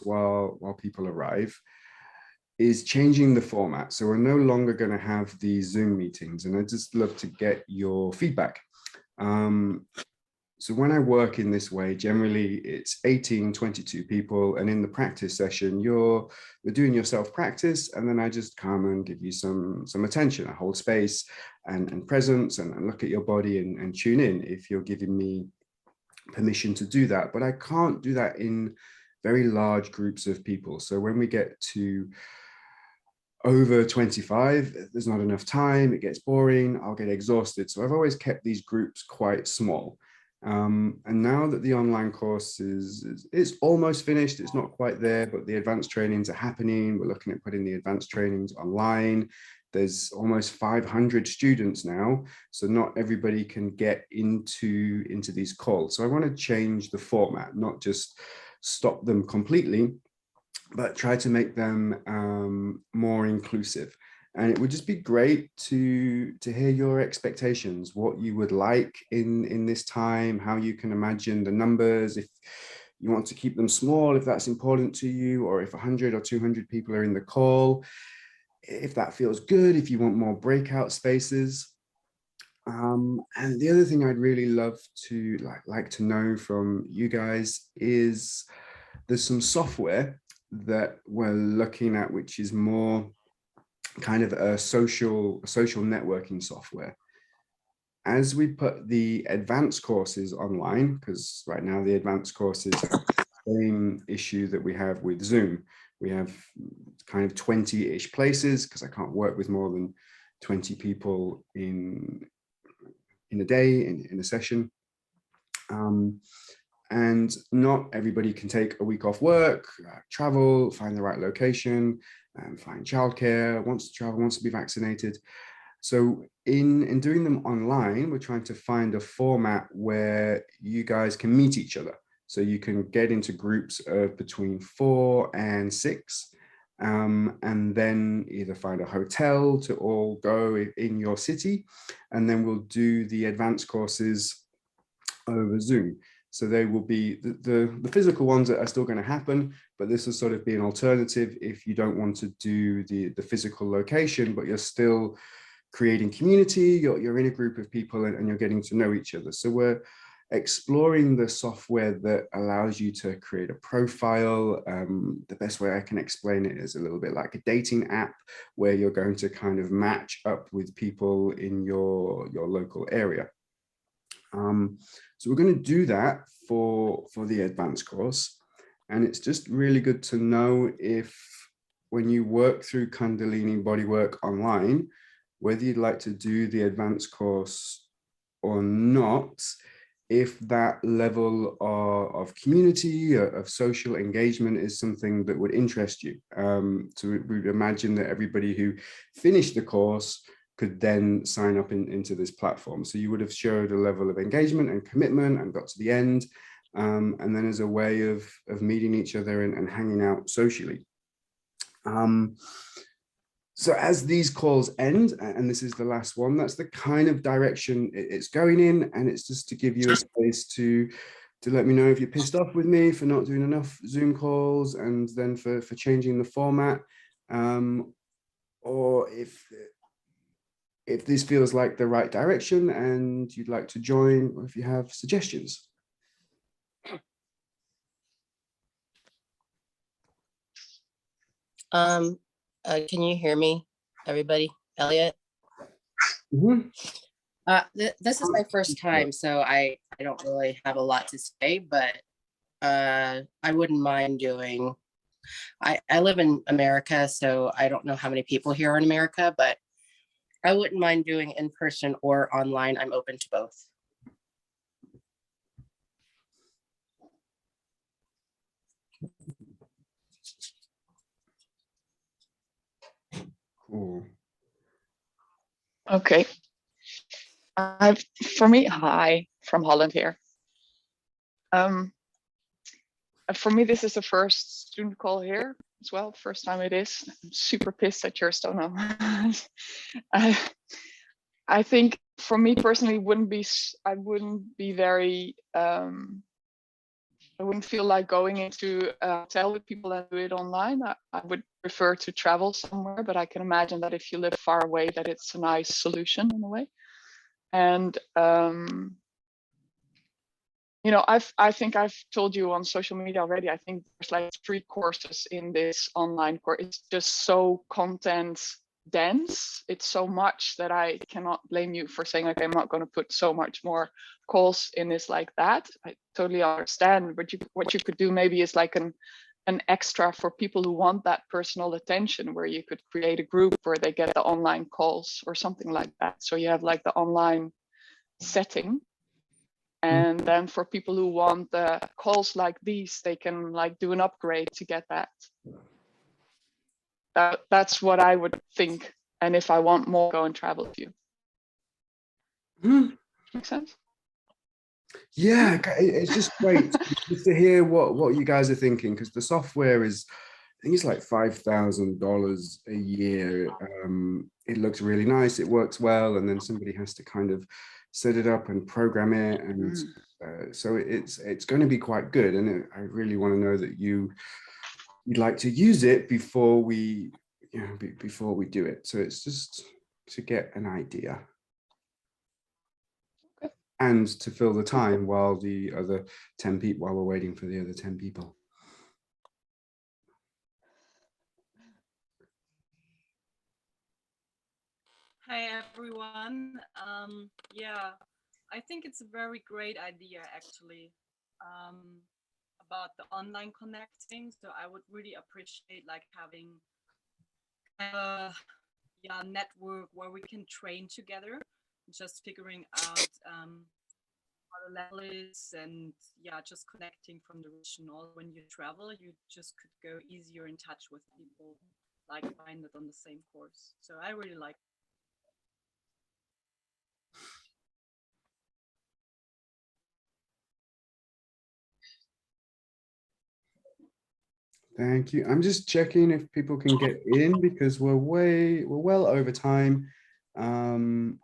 while people arrive, is changing the format. So we're no longer going to have these Zoom meetings, and I'd just love to get your feedback. So when I work in this way, generally it's 18, 22 people, and in the practice session, you're doing your self-practice, and then I just come and give you some attention. I hold space and presence and look at your body and tune in if you're giving me permission to do that. But I can't do that in very large groups of people. So when we get to over 25, there's not enough time, it gets boring, I'll get exhausted. So I've always kept these groups quite small. And now that the online course is almost finished, it's not quite there, but the advanced trainings are happening. We're looking at putting the advanced trainings online. There's almost 500 students now, so not everybody can get into these calls. So I want to change the format, not just stop them completely, but try to make them more inclusive. And it would just be great to hear your expectations, what you would like in this time, how you can imagine the numbers, if you want to keep them small, if that's important to you, or if 100 or 200 people are in the call, if that feels good, if you want more breakout spaces. And the other thing I'd really love to like to know from you guys is there's some software that we're looking at, which is more kind of a social networking software. As we put the advanced courses online, because right now the advanced courses have the same issue that we have with Zoom. We have kind of 20-ish places, because I can't work with more than 20 people in a day, in a session. And not everybody can take a week off work, travel, find the right location, find childcare, wants to travel, wants to be vaccinated. So in doing them online, we're trying to find a format where you guys can meet each other. So you can get into groups of between 4 and 6, and then either find a hotel to all go in your city, and then we'll do the advanced courses over Zoom. So they will be, the physical ones are still going to happen, but this will sort of be an alternative if you don't want to do the physical location, but you're still creating community, you're in a group of people and you're getting to know each other. So we're exploring the software that allows you to create a profile. The best way I can explain it is a little bit like a dating app where you're going to kind of match up with people in your local area. So we're going to do that for the advanced course. And it's just really good to know if when you work through Kundalini bodywork online, whether you'd like to do the advanced course or not, if that level of community, of social engagement is something that would interest you. So we imagine that everybody who finished the course could then sign up into this platform. So you would have showed a level of engagement and commitment and got to the end. And then as a way of meeting each other and hanging out socially. So as these calls end, and this is the last one, that's the kind of direction it's going in. And it's just to give you a space to let me know if you're pissed off with me for not doing enough Zoom calls, and then for changing the format, or if this feels like the right direction and you'd like to join, or if you have suggestions. Can you hear me, everybody? Elliot? Mm-hmm. This is my first time, so I don't really have a lot to say, but I wouldn't mind doing, I live in America, so I don't know how many people here are in America, but I wouldn't mind doing in person or online. I'm open to both. Cool. Okay. For me, hi, from Holland here. For me, this is the first student call here as well. First time it is. I'm super pissed that yours don't know. I think for me personally, I wouldn't be very I wouldn't feel like going into a hotel with people and do it online. I would prefer to travel somewhere, but I can imagine that if you live far away, that it's a nice solution in a way. And you know, I think I've told you on social media already. I think there's like 3 courses in this online course. It's just so content dense. It's so much that I cannot blame you for saying, okay, I'm not going to put so much more calls in this like that. I totally understand. But what you could do maybe is like an extra for people who want that personal attention, where you could create a group where they get the online calls or something like that. So you have like the online setting. And then for people who want the calls like these, they can like do an upgrade to get that. That's what I would think. And if I want more, go and travel with you. Make sense? Yeah, it's just great just to hear what you guys are thinking, because the software is, I think it's like $5,000 a year. It looks really nice, it works well, and then somebody has to kind of set it up and program it, and so it's going to be quite good. And I really want to know that you'd like to use it before we, before we do it. So it's just to get an idea. Okay. And to fill the time while the other 10 people, while we're waiting for the other 10 people. Hi everyone. Yeah, I think it's a very great idea actually, about the online connecting. So I would really appreciate like having a network where we can train together, just figuring out how the level is, and just connecting from the regional. When you travel, you just could go easier in touch with people like-minded on the same course. So I really like. Thank you. I'm just checking if people can get in, because we're well over time. And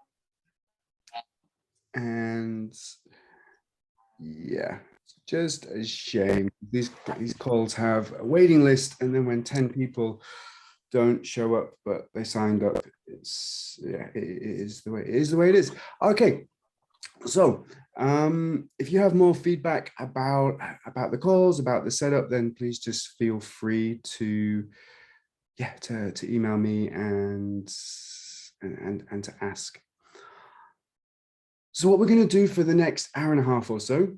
yeah, it's just a shame. These calls have a waiting list, and then when 10 people don't show up but they signed up, it's it is the way it is. Okay. So if you have more feedback about the calls, about the setup, then please just feel free to to email me and to ask. So what we're going to do for the next hour and a half or so,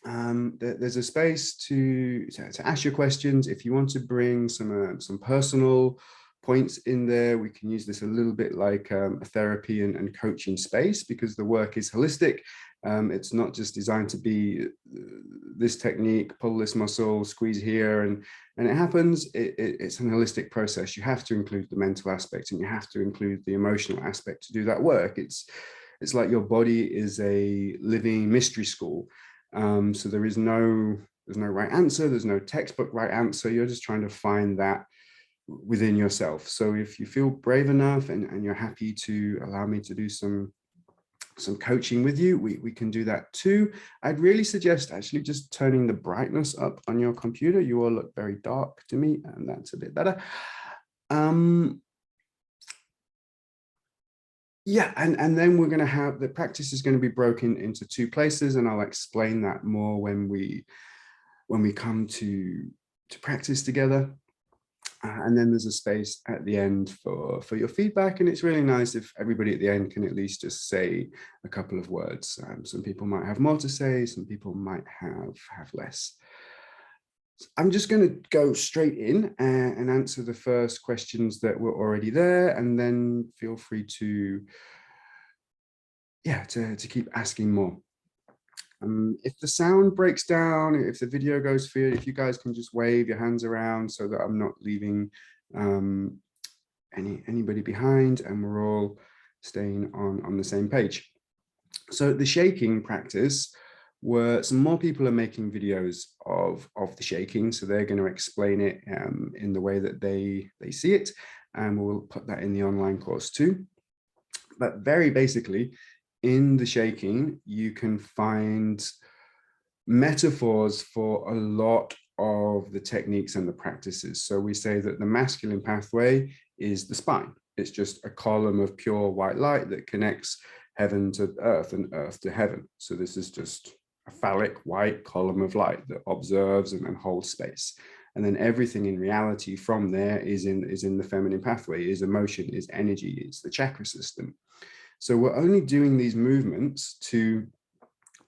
there's a space to ask your questions. If you want to bring some personal points in there, we can use this a little bit like a therapy and coaching space, because the work is holistic. It's not just designed to be this technique, pull this muscle, squeeze here, and it happens. It's an holistic process. You have to include the mental aspect, and you have to include the emotional aspect to do that work. It's like your body is a living mystery school. So there's no right answer. There's no textbook right answer. You're just trying to find that within yourself. So if you feel brave enough and you're happy to allow me to do some coaching with you, we can do that too. I'd really suggest actually just turning the brightness up on your computer. You all look very dark to me, and that's a bit better. Yeah, and then we're going to have, the practice is going to be broken into 2 places, and I'll explain that more when we come to practice together. And then there's a space at the end for your feedback, and it's really nice if everybody at the end can at least just say a couple of words. Some people might have more to say, some people might have less. I'm just going to go straight in and answer the first questions that were already there, and then feel free to keep asking more. If the sound breaks down, if the video goes for you, if you guys can just wave your hands around so that I'm not leaving anybody behind, and we're all staying on the same page. So the shaking practice, where some more people are making videos of the shaking, so they're going to explain it in the way that they see it, and we'll put that in the online course too. But very basically, in the shaking, you can find metaphors for a lot of the techniques and the practices. So we say that the masculine pathway is the spine. It's just a column of pure white light that connects heaven to earth and earth to heaven. So this is just a phallic white column of light that observes and holds space. And then everything in reality from there is in the feminine pathway, is emotion, is energy, is the chakra system. So we're only doing these movements to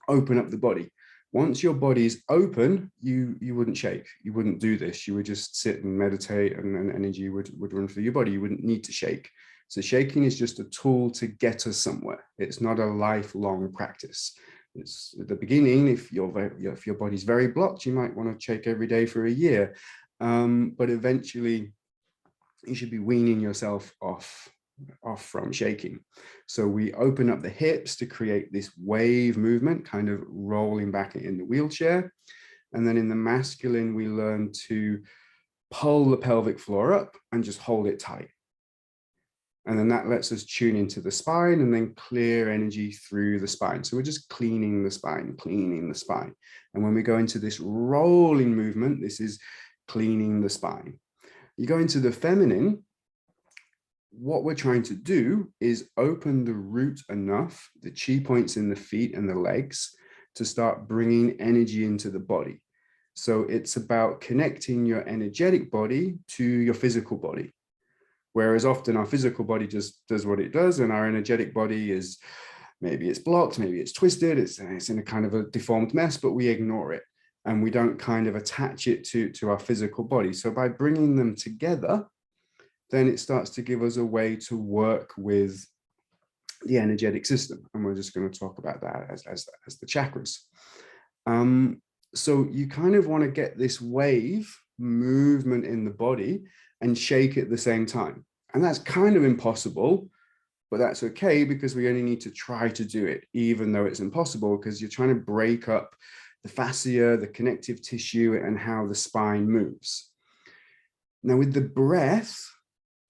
open up the body. Once your body's open, you wouldn't shake, you wouldn't do this, you would just sit and meditate, and energy would run through your body. You wouldn't need to shake. So shaking is just a tool to get us somewhere. It's not a lifelong practice. It's at the beginning, if your body's very blocked, you might want to shake every day for a year, but eventually you should be weaning yourself off from shaking. So we open up the hips to create this wave movement, kind of rolling back in the wheelchair. And then in the masculine, we learn to pull the pelvic floor up and just hold it tight. And then that lets us tune into the spine and then clear energy through the spine. So we're just cleaning the spine, cleaning the spine. And when we go into this rolling movement, this is cleaning the spine. You go into the feminine, what we're trying to do is open the root enough, the chi points in the feet and the legs, to start bringing energy into the body. So it's about connecting your energetic body to your physical body. Whereas often our physical body just does what it does, and our energetic body is, maybe it's blocked, maybe it's twisted, it's in a kind of a deformed mess, but we ignore it and we don't kind of attach it to our physical body. So by bringing them together, then it starts to give us a way to work with the energetic system. And we're just going to talk about that as the chakras. So you kind of want to get this wave movement in the body and shake at the same time. And that's kind of impossible, but that's okay, because we only need to try to do it, even though it's impossible, because you're trying to break up the fascia, the connective tissue, and how the spine moves. Now with the breath,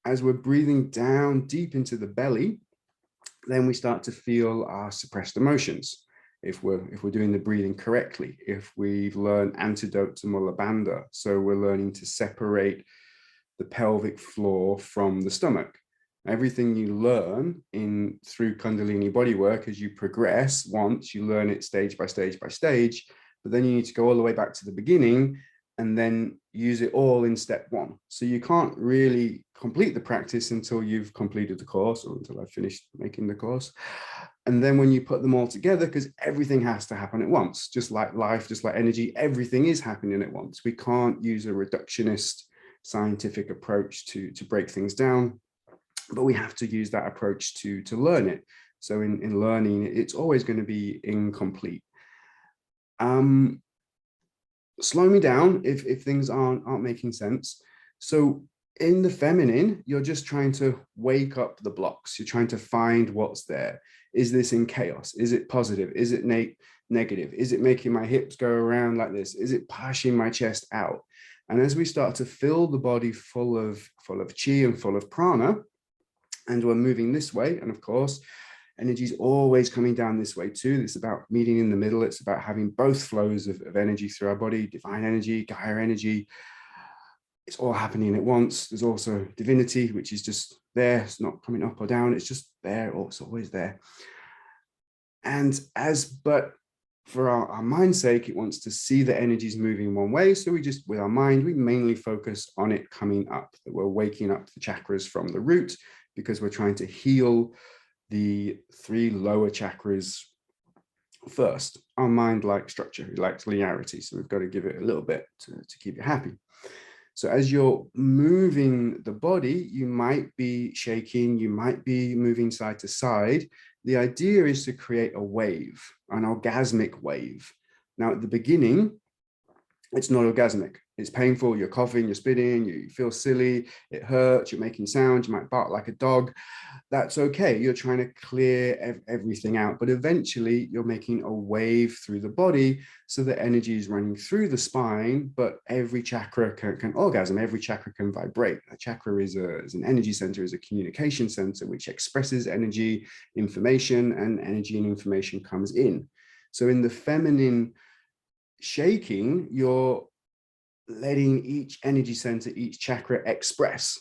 as we're breathing down deep into the belly, then we start to feel our suppressed emotions. If we're doing the breathing correctly, if we've learned antidote to Mula Bandha, so we're learning to separate the pelvic floor from the stomach. Everything you learn through Kundalini bodywork, as you progress, once you learn it stage by stage by stage, but then you need to go all the way back to the beginning and then use it all in step one. So you can't really complete the practice until you've completed the course, or until I've finished making the course. And then when you put them all together, because everything has to happen at once, just like life, just like energy, everything is happening at once. We can't use a reductionist scientific approach to break things down, but we have to use that approach to learn it. So in learning, it's always going to be incomplete. Slow me down if things aren't making sense. So in the feminine, you're just trying to wake up the blocks. You're trying to find what's there. Is this in chaos? Is it positive? Is it negative? Is it making my hips go around like this? Is it pushing my chest out? And as we start to fill the body full of chi and full of prana, and we're moving this way, and of course, energy is always coming down this way too. It's about meeting in the middle. It's about having both flows of energy through our body, divine energy, Gaia energy. It's all happening at once. There's also divinity, which is just there. It's not coming up or down. It's just there, or it's always there. But for our mind's sake, it wants to see the energies moving one way. So we just, with our mind, we mainly focus on it coming up, that we're waking up the chakras from the root, because we're trying to heal the 3 lower chakras first. Our mind likes structure, it likes linearity. So we've got to give it a little bit to keep it happy. So as you're moving the body, you might be shaking, you might be moving side to side. The idea is to create a wave, an orgasmic wave. Now, at the beginning, it's not orgasmic. It's painful. You're coughing, you're spitting, you feel silly, it hurts, you're making sound, you might bark like a dog. That's okay. You're trying to clear everything out, but eventually you're making a wave through the body, so the energy is running through the spine, but every chakra can orgasm, every chakra can vibrate. A chakra is an energy center, is a communication center, which expresses energy, information, and energy and information comes in. So in the feminine shaking, you're letting each energy center, each chakra express.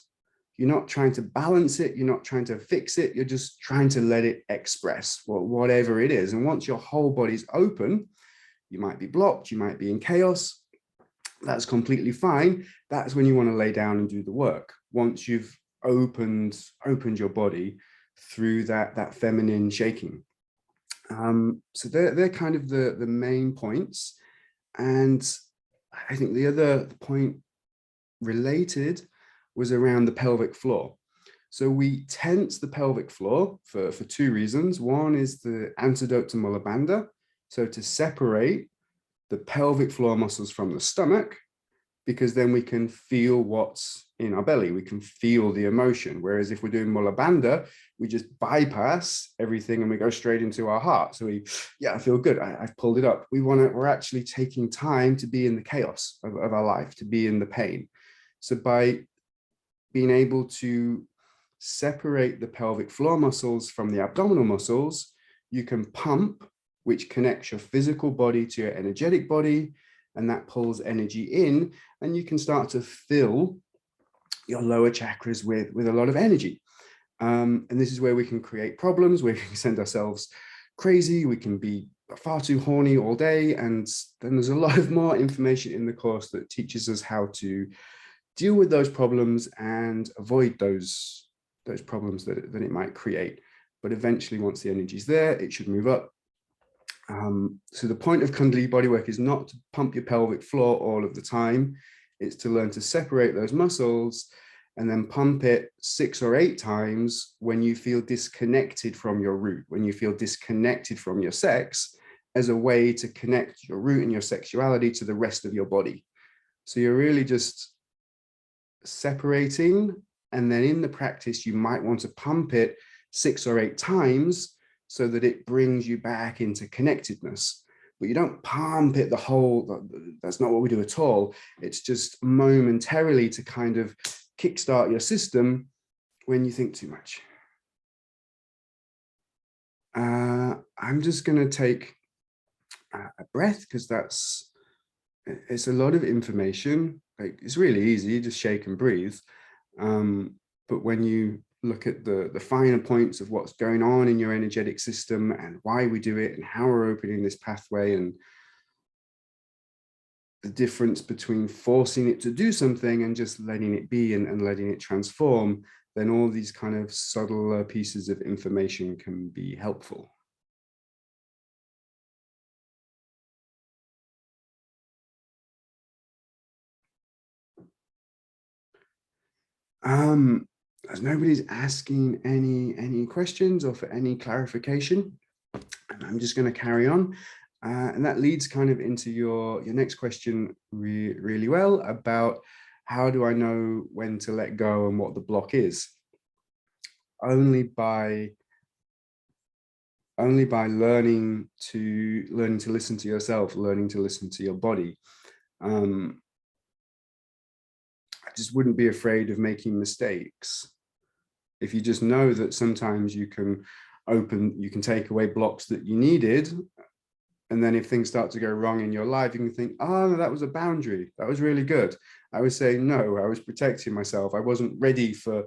You're not trying to balance it. You're not trying to fix it. You're just trying to let it express whatever it is. And once your whole body's open, you might be blocked, you might be in chaos. That's completely fine. That's when you want to lay down and do the work. Once you've opened your body through that feminine shaking. So they're kind of the main points. And I think the other point related was around the pelvic floor. So we tense the pelvic floor for two reasons. One is the antidote to Mulla Bandha. So to separate the pelvic floor muscles from the stomach, because then we can feel what's in our belly. We can feel the emotion. Whereas if we're doing Mulla Bandha, we just bypass everything and we go straight into our heart. So I feel good. I've pulled it up. We're actually taking time to be in the chaos of our life, to be in the pain. So by being able to separate the pelvic floor muscles from the abdominal muscles, you can pump, which connects your physical body to your energetic body, and that pulls energy in, and you can start to fill your lower chakras with a lot of energy. And this is where we can create problems, where we can send ourselves crazy, we can be far too horny all day, and then there's a lot of more information in the course that teaches us how to deal with those problems and avoid those problems that it might create. But eventually, once the energy's there, it should move up. So the point of Kundalini bodywork is not to pump your pelvic floor all of the time. It's to learn to separate those muscles and then pump it 6 or 8 times when you feel disconnected from your root, when you feel disconnected from your sex, as a way to connect your root and your sexuality to the rest of your body. So you're really just separating, and then in the practice, you might want to pump it 6 or 8 times so that it brings you back into connectedness. But you don't pump it the whole, that's not what we do at all. It's just momentarily to kind of kickstart your system when you think too much. I'm just going to take a breath, because it's a lot of information. Like, it's really easy, just shake and breathe. But when you look at the finer points of what's going on in your energetic system and why we do it and how we're opening this pathway, and the difference between forcing it to do something and just letting it be and letting it transform, then all these kind of subtle pieces of information can be helpful. As nobody's asking any questions or for any clarification, I'm just going to carry on. And that leads kind of into your next question really well, about how do I know when to let go and what the block is? Only by learning to listen to yourself, learning to listen to your body. I just wouldn't be afraid of making mistakes. If you just know that sometimes you can take away blocks that you needed, and then if things start to go wrong in your life, you can think, oh, no, that was a boundary. That was really good. I was saying no, I was protecting myself. I wasn't ready for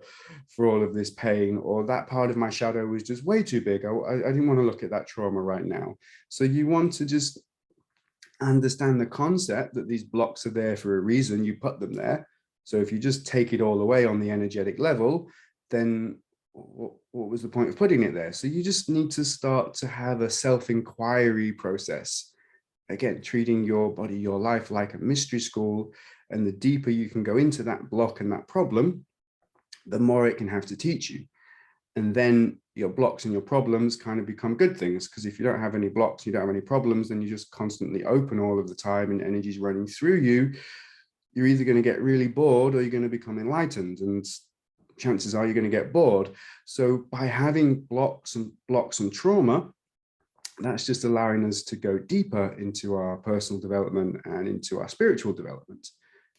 all of this pain, or that part of my shadow was just way too big. I didn't want to look at that trauma right now. So you want to just understand the concept that these blocks are there for a reason. You put them there. So if you just take it all away on the energetic level, then what was the point of putting it there? So you just need to start to have a self-inquiry process. Again, treating your body, your life like a mystery school. And the deeper you can go into that block and that problem, the more it can have to teach you. And then your blocks and your problems kind of become good things, because if you don't have any blocks, you don't have any problems, then you just constantly open all of the time and energy's running through you. You're either going to get really bored or you're going to become enlightened, and chances are you're going to get bored. So by having blocks and trauma, that's just allowing us to go deeper into our personal development and into our spiritual development.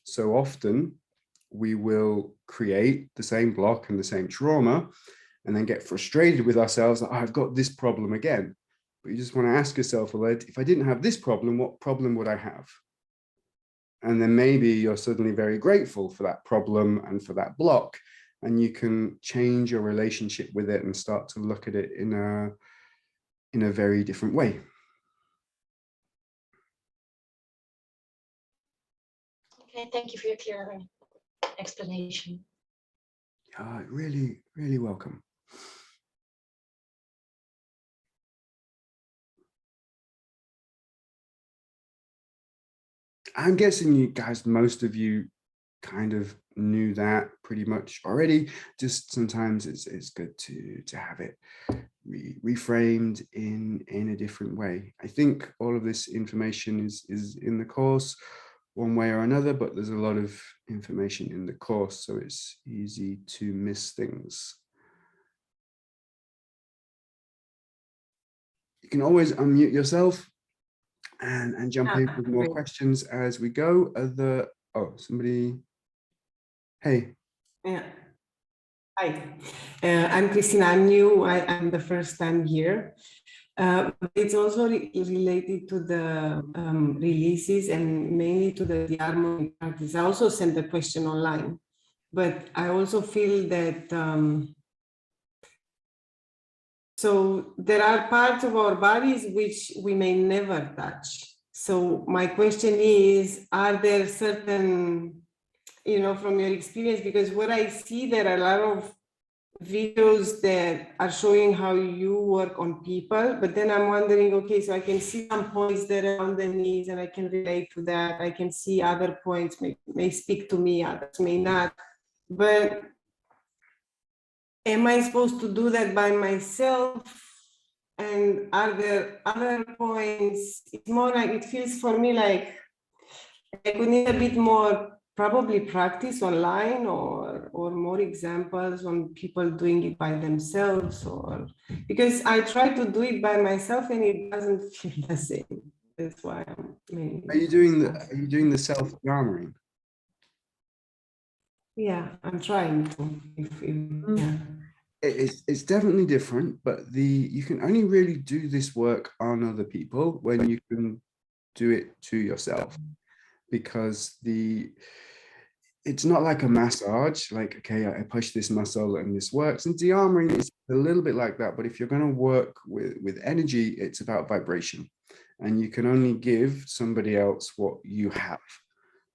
So often we will create the same block and the same trauma, and then get frustrated with ourselves that, oh, I've got this problem again. but you just want to ask yourself, well, if I didn't have this problem, what problem would I have? And then maybe you're suddenly very grateful for that problem and for that block, and you can change your relationship with it and start to look at it in a very different way. Okay, thank you for your clear explanation. Really, really welcome. I'm guessing you guys, most of you kind of knew that pretty much already. Just sometimes it's good to have it reframed in a different way. I think all of this information is in the course one way or another, but there's a lot of information in the course, so it's easy to miss things. You can always unmute yourself and jump in with more questions as we go. Somebody, hey. Yeah. Hi, I'm Christina. I'm new. I'm the first time here. It's also related to the releases and mainly to the harmony practice. I also sent the question online, but I also feel that so there are parts of our bodies which we may never touch. So my question is, are there certain, from your experience, because what I see, there are a lot of videos that are showing how you work on people, but then I'm wondering, okay, so I can see some points that are on the knees and I can relate to that. I can see other points may speak to me, others may not. But am I supposed to do that by myself? And are there other points? It's more like, it feels for me like I could need a bit more probably practice online or more examples on people doing it by themselves, or because I try to do it by myself and it doesn't feel the same. That's why I'm mainly. Are you doing the self-armoring? Yeah, I'm trying to. Yeah. It's definitely different, but you can only really do this work on other people when you can do it to yourself, because it's not like a massage, like, okay, I push this muscle and this works. And de-armoring is a little bit like that, but if you're going to work with energy, it's about vibration, and you can only give somebody else what you have.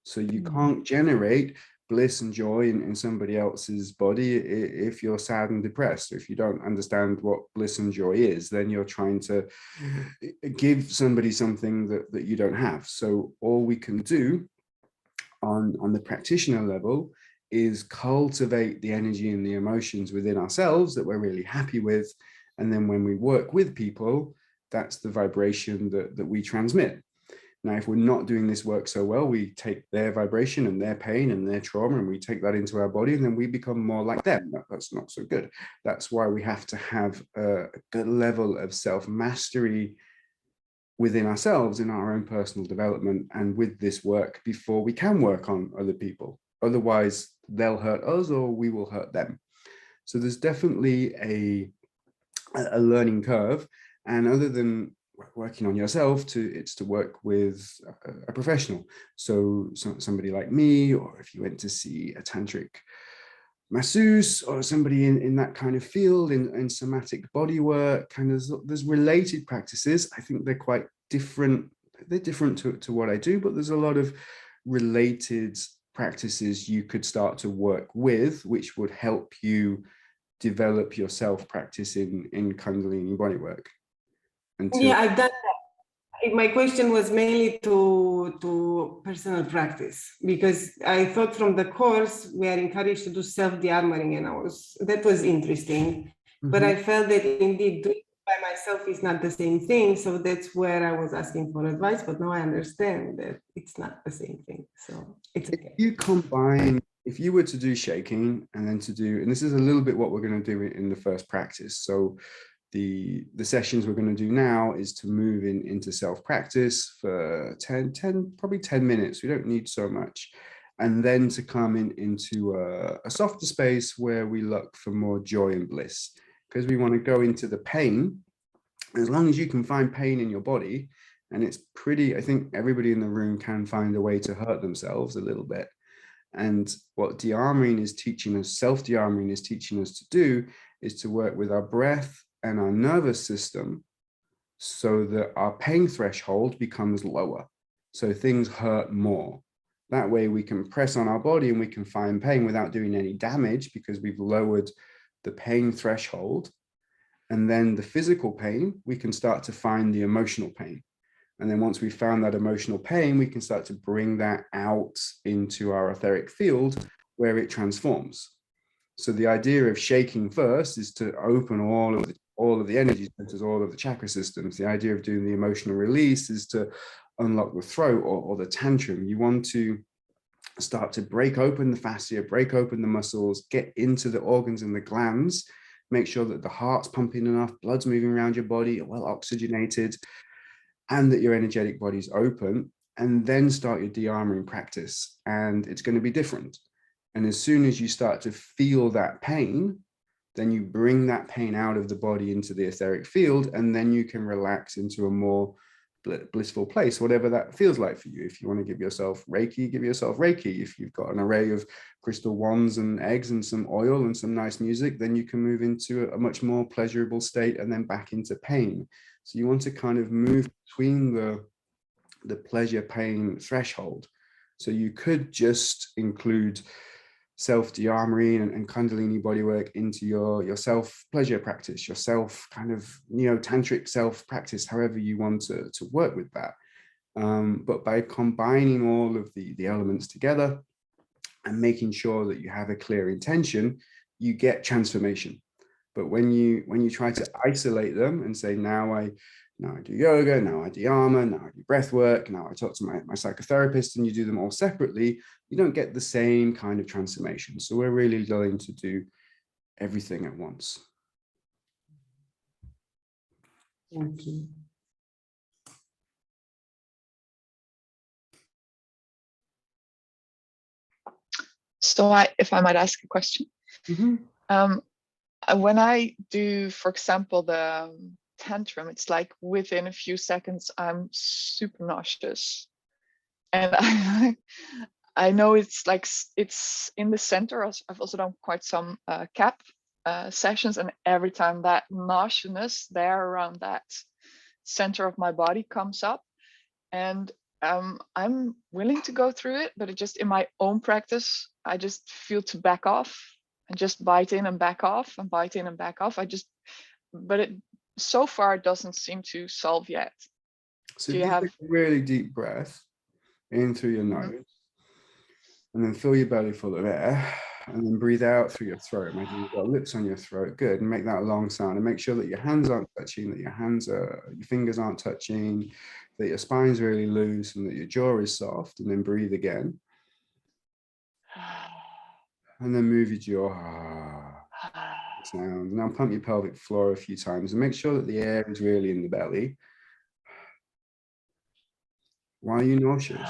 So you can't generate bliss and joy in somebody else's body if you're sad and depressed. If you don't understand what bliss and joy is, then you're trying to give somebody something that you don't have. So all we can do on the practitioner level is cultivate the energy and the emotions within ourselves that we're really happy with. And then when we work with people, that's the vibration that we transmit. Now, if we're not doing this work so well, we take their vibration and their pain and their trauma and we take that into our body, and then we become more like them. That's not so good. That's why we have to have a good level of self-mastery within ourselves in our own personal development and with this work before we can work on other people. Otherwise, they'll hurt us or we will hurt them. So there's definitely a learning curve. And other than working on yourself, it's to work with a professional. So somebody like me, or if you went to see a tantric masseuse or somebody in that kind of field, in somatic body work, and there's related practices. I think they're quite different. They're different to what I do, but there's a lot of related practices you could start to work with, which would help you develop your self-practice in Kundalini bodywork. Yeah, I've done that. My question was mainly to personal practice, because I thought from the course we are encouraged to do self-de-armoring, and that was interesting. Mm-hmm. But I felt that indeed doing it by myself is not the same thing. So that's where I was asking for advice. But now I understand that it's not the same thing. So it's okay. If you were to do shaking and then and this is a little bit what we're going to do in the first practice. So the sessions we're going to do now is to move into self-practice for probably 10 minutes. We don't need so much. And then to come into a softer space where we look for more joy and bliss, because we want to go into the pain As long as you can find pain in your body, and it's pretty, I think everybody in the room can find a way to hurt themselves a little bit. And what de-armoring is teaching us, self-de-armoring is teaching us to do, is to work with our breath and our nervous system so that our pain threshold becomes lower. So things hurt more. That way we can press on our body and we can find pain without doing any damage because we've lowered the pain threshold. And then the physical pain, we can start to find the emotional pain. And then once we've found that emotional pain, we can start to bring that out into our etheric field where it transforms. So the idea of shaking first is to open all of the energy centers, all of the chakra systems. The idea of doing the emotional release is to unlock the throat or the tantrum. You want to start to break open the fascia, break open the muscles, get into the organs and the glands, make sure that the heart's pumping enough, blood's moving around your body, you're well oxygenated, and that your energetic body's open, and then start your de-armoring practice. And it's going to be different. And as soon as you start to feel that pain, then you bring that pain out of the body into the etheric field, and then you can relax into a more blissful place, whatever that feels like for you. If you want to give yourself Reiki, give yourself Reiki. If you've got an array of crystal wands and eggs and some oil and some nice music, then you can move into a much more pleasurable state and then back into pain. So you want to kind of move between the pleasure pain threshold. So you could just include self-de-armoring and Kundalini bodywork into your self-pleasure practice, your self kind of neo-tantric self-practice, however you want to work with that. But by combining all of the elements together and making sure that you have a clear intention, you get transformation. But when you try to isolate them and say, now I do yoga, now I de-armor, now I do breath work, now I talk to my psychotherapist, and you do them all separately, you don't get the same kind of transformation. So we're really going to do everything at once. Thank you. So if I might ask a question. Mm-hmm. When I do, for example, the tantrum, it's like within a few seconds, I'm super nauseous. And I know it's like, it's in the center. I've also done quite some CAP sessions, and every time that nauseousness there around that center of my body comes up, and I'm willing to go through it, but it just, in my own practice, I just feel to back off and just bite in and back off and bite in and back off. But it so far it doesn't seem to solve yet. So you take a really deep breath in through your nose, and then fill your belly full of air, and then breathe out through your throat. Imagine you've got lips on your throat. Good. And make that a long sound, and make sure that your hands aren't touching, that your fingers aren't touching, that your spine's really loose, and that your jaw is soft. And then breathe again. And then move your jaw. Sound. Now pump your pelvic floor a few times and make sure that the air is really in the belly. Why are you nauseous?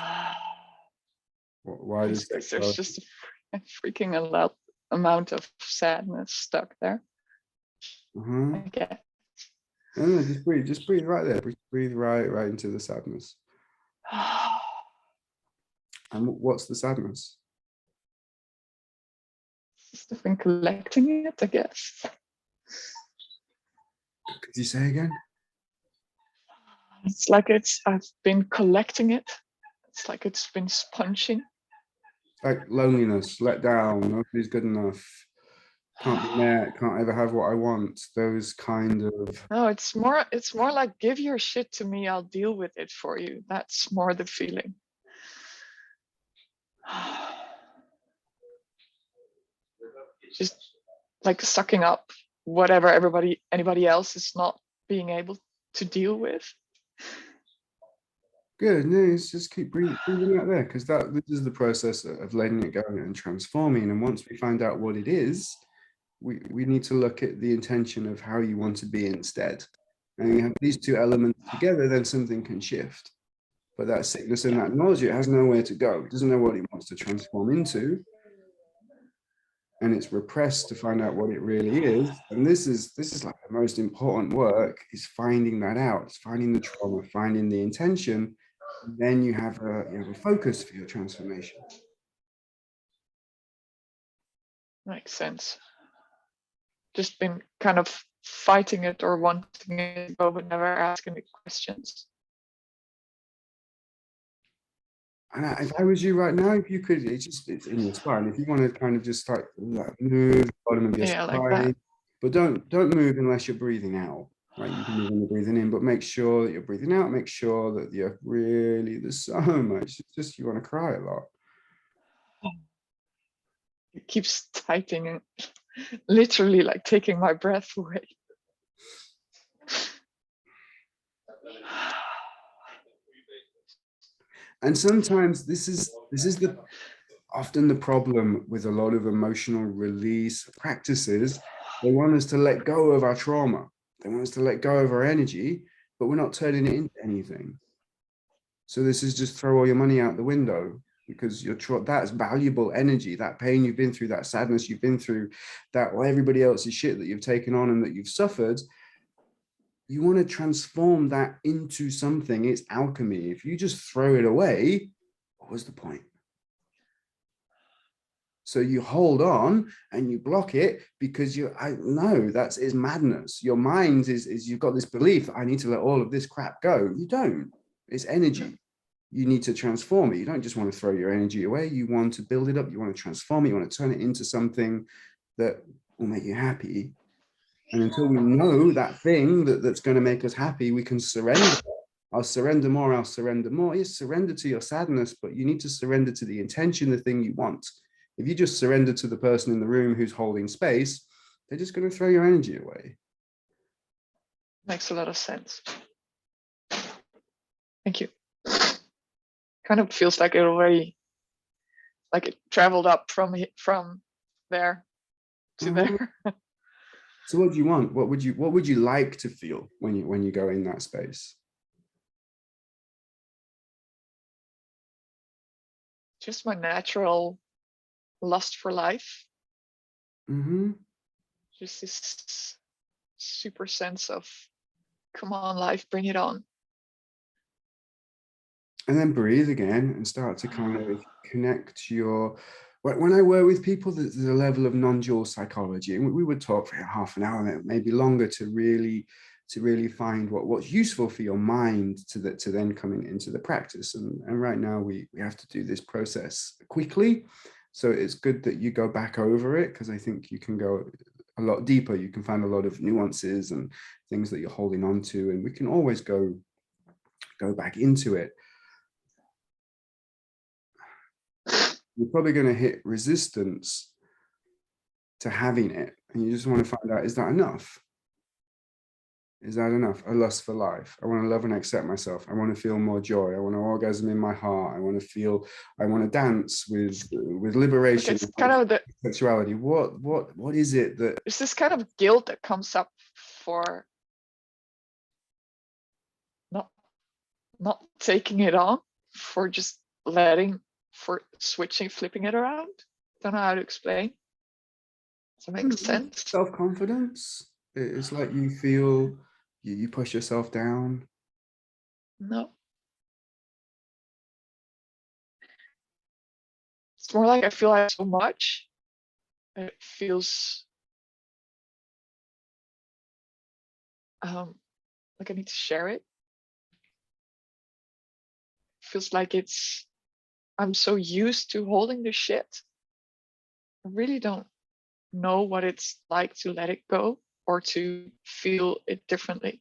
Why does that? There's just a freaking lot amount of sadness stuck there. Okay. No, just breathe right there. Breathe right into the sadness. And what's the sadness? Just been collecting it, I guess. Could you say again? It's like I've been collecting it. It's like it's been sponging. Like loneliness, let down, nobody's good enough, can't be met, can't ever have what I want. Those kind of. No, it's more like, give your shit to me, I'll deal with it for you. That's more the feeling. Just like sucking up whatever anybody else is not being able to deal with. Good. No, it's just keep breathing out there, because this is the process of letting it go and transforming. And once we find out what it is, we need to look at the intention of how you want to be instead. And you have these two elements together, then something can shift. But that sickness and that nausea, it has nowhere to go. It doesn't know what it wants to transform into. and it's repressed to find out what it really is. And this is like the most important work, is finding that out. It's finding the trauma, finding the intention. And then you have a focus for your transformation. Makes sense. Just been kind of fighting it or wanting it to go, but never asking the questions. And if I was you right now, if you could, it's in your spine. If you want to kind of just start like move the bottom of your spine, like that. but don't move unless you're breathing out. Right, you can move when you're breathing in, but make sure that you're breathing out. Make sure that you're really, there's so much. It's just you want to cry a lot. It keeps tightening and literally like taking my breath away. And sometimes this is often the problem with a lot of emotional release practices. They want us to let go of our trauma. They want us to let go of our energy, but we're not turning it into anything. So this is just throw all your money out the window, because that's valuable energy, that pain you've been through, that sadness you've been through, that everybody else's shit that you've taken on and that you've suffered. You want to transform that into something. It's alchemy. If you just throw it away, what was the point? So you hold on and you block it because it's madness. Your mind is you've got this belief that I need to let all of this crap go. You don't. It's energy. You need to transform it. You don't just want to throw your energy away. You want to build it up. You want to transform it. You want to turn it into something that will make you happy. And until we know that thing that's going to make us happy, we can surrender. I'll surrender more. I'll surrender more. Yes, surrender to your sadness, but you need to surrender to the intention, the thing you want. If you just surrender to the person in the room who's holding space, they're just going to throw your energy away. Makes a lot of sense. Thank you. Kind of feels like it already, like it traveled up from there to there. So what do you want? What would you like to feel when you go in that space? Just my natural lust for life. Just this super sense of, come on, life, bring it on. And then breathe again and start to kind of connect your. When I work with people, there's a level of non-dual psychology, and we would talk for half an hour, maybe longer, to really find what's useful for your mind to then coming into the practice. And right now we have to do this process quickly, so it's good that you go back over it, because I think you can go a lot deeper. You can find a lot of nuances and things that you're holding on to, and we can always go back into it. You're probably going to hit resistance to having it, and you just want to find out, is that enough? Is that enough? A lust for life. I want to love and accept myself. I want to feel more joy. I want to orgasm in my heart. I want to dance with liberation. It's kind of the sexuality. What is it that? There's this kind of guilt that comes up for not taking it on, for just switching, flipping it around. Don't know how to explain. Does that make sense? Self-confidence. It's like you feel you push yourself down. No. It's more like I feel like so much. It feels like I need to share it. It feels like I'm so used to holding the shit. I really don't know what it's like to let it go or to feel it differently.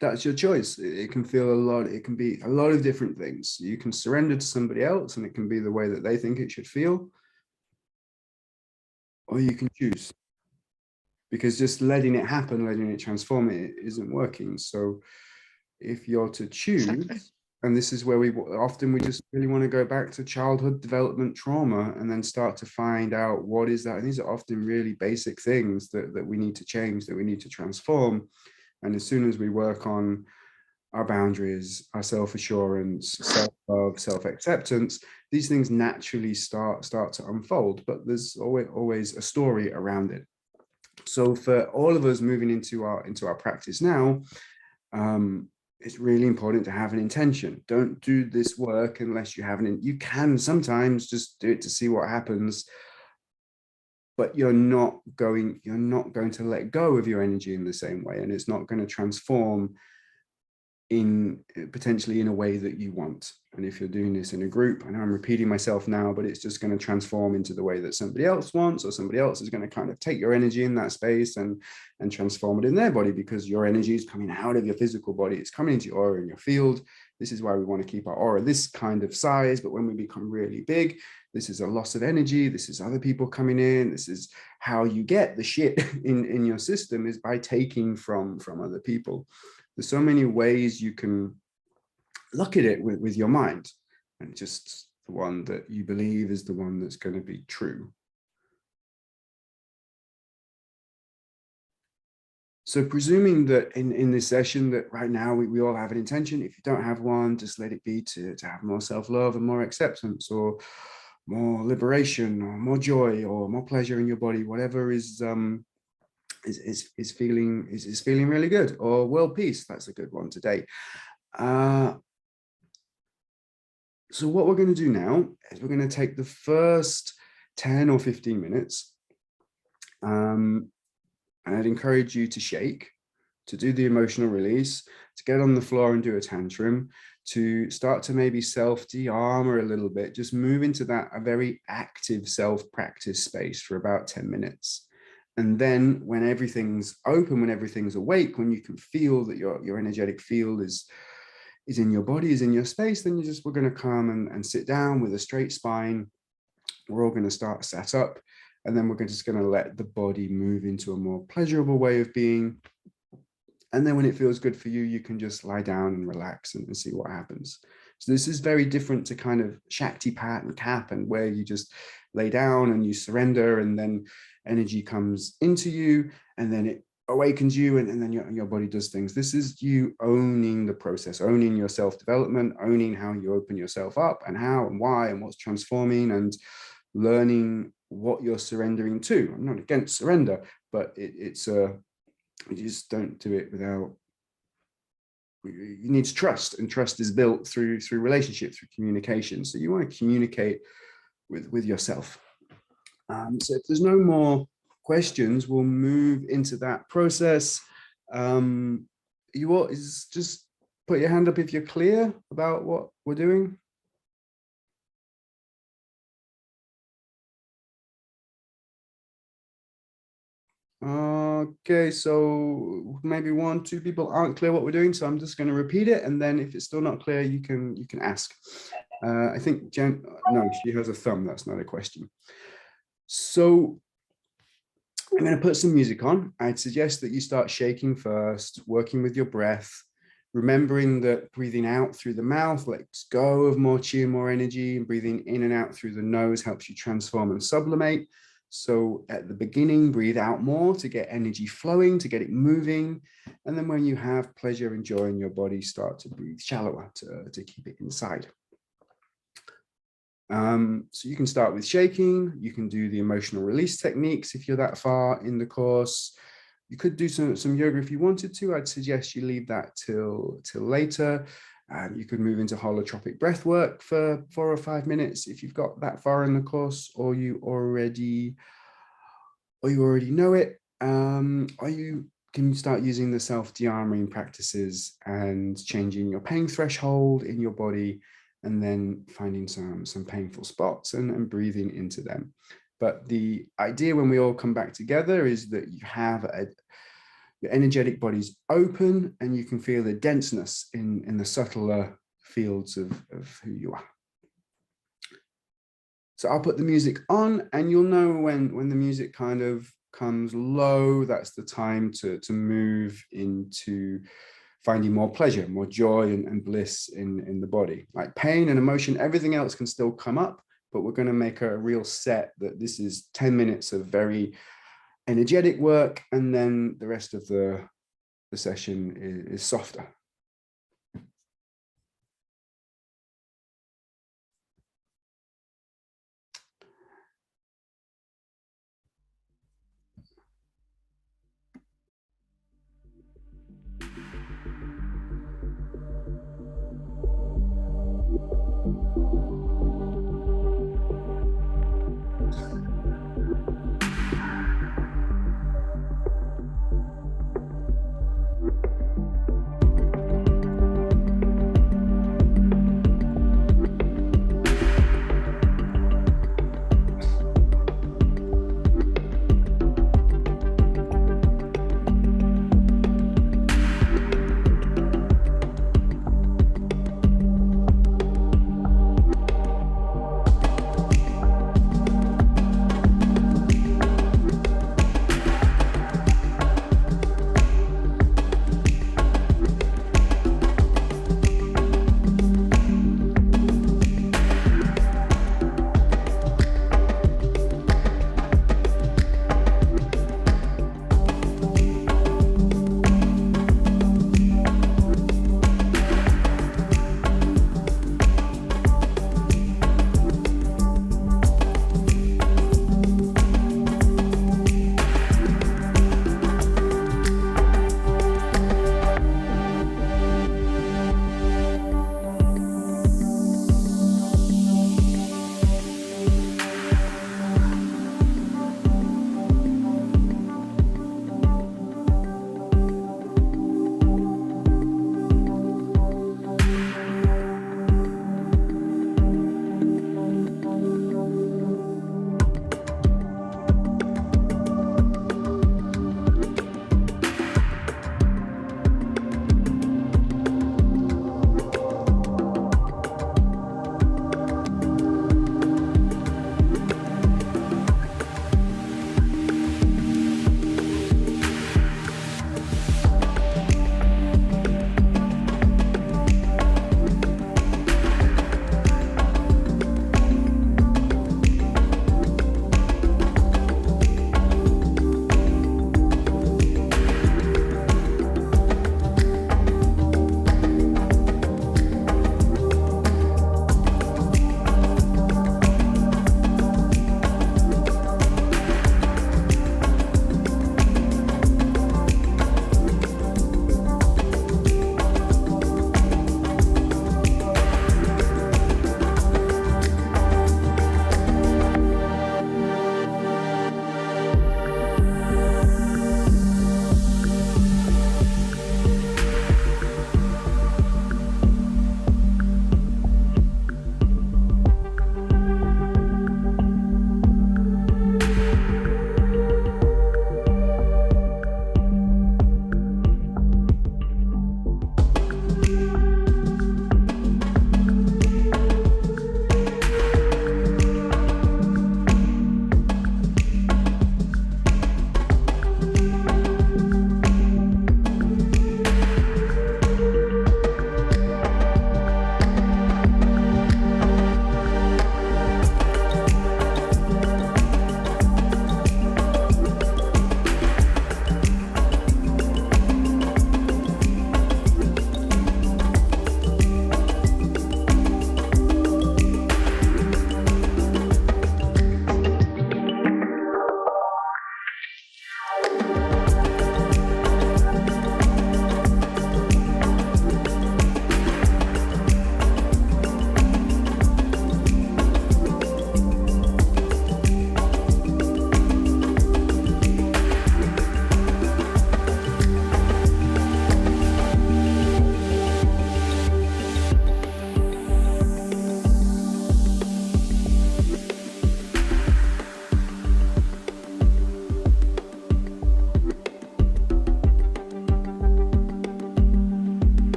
That's your choice. It can feel a lot. It can be a lot of different things. You can surrender to somebody else, and it can be the way that they think it should feel, or you can choose. Because just letting it happen, letting it transform, it isn't working. So if you're to choose, exactly. And this is where we just really want to go back to childhood development trauma and then start to find out what is that. And these are often really basic things that we need to change, that we need to transform. And as soon as we work on our boundaries, our self-assurance, self-love, self-acceptance, these things naturally start to unfold, but there's always a story around it. So for all of us moving into our practice now, it's really important to have an intention. Don't do this work unless you have you can sometimes just do it to see what happens, but you're not going to let go of your energy in the same way, and it's not going to transform potentially in a way that you want. And if you're doing this in a group, I know I'm repeating myself now, but it's just going to transform into the way that somebody else wants, or somebody else is going to kind of take your energy in that space and transform it in their body, because your energy is coming out of your physical body, it's coming into your aura in your field. This is why we want to keep our aura this kind of size, but when we become really big, this is a loss of energy, this is other people coming in, this is how you get the shit in your system, is by taking from other people. There's so many ways you can look at it with your mind, and just the one that you believe is the one that's going to be true. So presuming that in this session that right now we all have an intention, if you don't have one, just let it be to have more self-love and more acceptance, or more liberation, or more joy, or more pleasure in your body, whatever is feeling really good, or world peace. That's a good one today. So what we're going to do now is we're going to take the first 10 or 15 minutes, and I'd encourage you to shake, to do the emotional release, to get on the floor and do a tantrum, to start to maybe self-de-armor a little bit, just move into a very active self-practice space for about 10 minutes. And then when everything's open, when everything's awake, when you can feel that your energetic field is in your body, is in your space, then we're going to come and sit down with a straight spine. We're all going to start sat up, and then we're just going to let the body move into a more pleasurable way of being. And then when it feels good for you, you can just lie down and relax and see what happens. So this is very different to kind of Shakti Pat and Cap, and where you just lay down and you surrender, and then energy comes into you, and then it awakens you, and then your body does things. This is you owning the process, owning your self-development, owning how you open yourself up, and how and why and what's transforming, and learning what you're surrendering to. I'm not against surrender, but you just don't do it without. You need trust, and trust is built through relationship, through communication. So you want to communicate with yourself. So if there's no more questions, we'll move into that process. You all just put your hand up if you're clear about what we're doing. Okay, so maybe 1, 2 people aren't clear what we're doing, so I'm just going to repeat it, and then if it's still not clear, you can ask. I think Jen, no, she has a thumb. That's not a question. So I'm going to put some music on. I'd suggest that you start shaking first, working with your breath, remembering that breathing out through the mouth lets go of more chi and more energy, and breathing in and out through the nose helps you transform and sublimate. So at the beginning, breathe out more to get energy flowing, to get it moving. And then when you have pleasure and joy in your body, start to breathe shallower to keep it inside. So you can start with shaking. You can do the emotional release techniques if you're that far in the course. You could do some yoga if you wanted to. I'd suggest you leave that till later. You could move into holotropic breath work for 4 or 5 minutes if you've got that far in the course, or you already know it. Or you can start using the self-de-armoring practices and changing your pain threshold in your body, and then finding some painful spots and breathing into them. But the idea when we all come back together is that you have your energetic body's open, and you can feel the denseness in the subtler fields of who you are. So I'll put the music on, and you'll know when the music kind of comes low, that's the time to move into finding more pleasure, more joy and bliss in the body. Like pain and emotion, everything else can still come up, but we're going to make a real set that this is 10 minutes of very energetic work, and then the rest of the session is softer.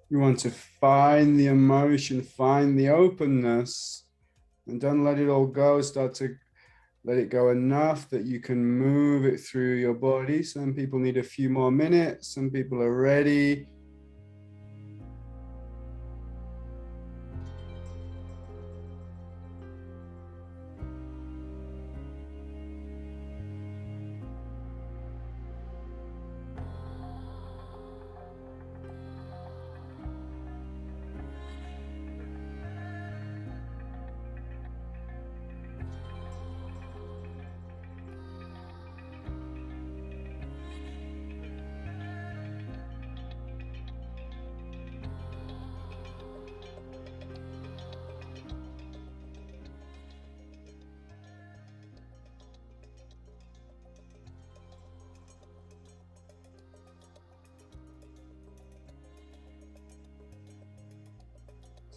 You want to find the emotion, find the openness, and don't let it all go. Start to let it go enough that you can move it through your body. Some people need a few more minutes. Some people are ready.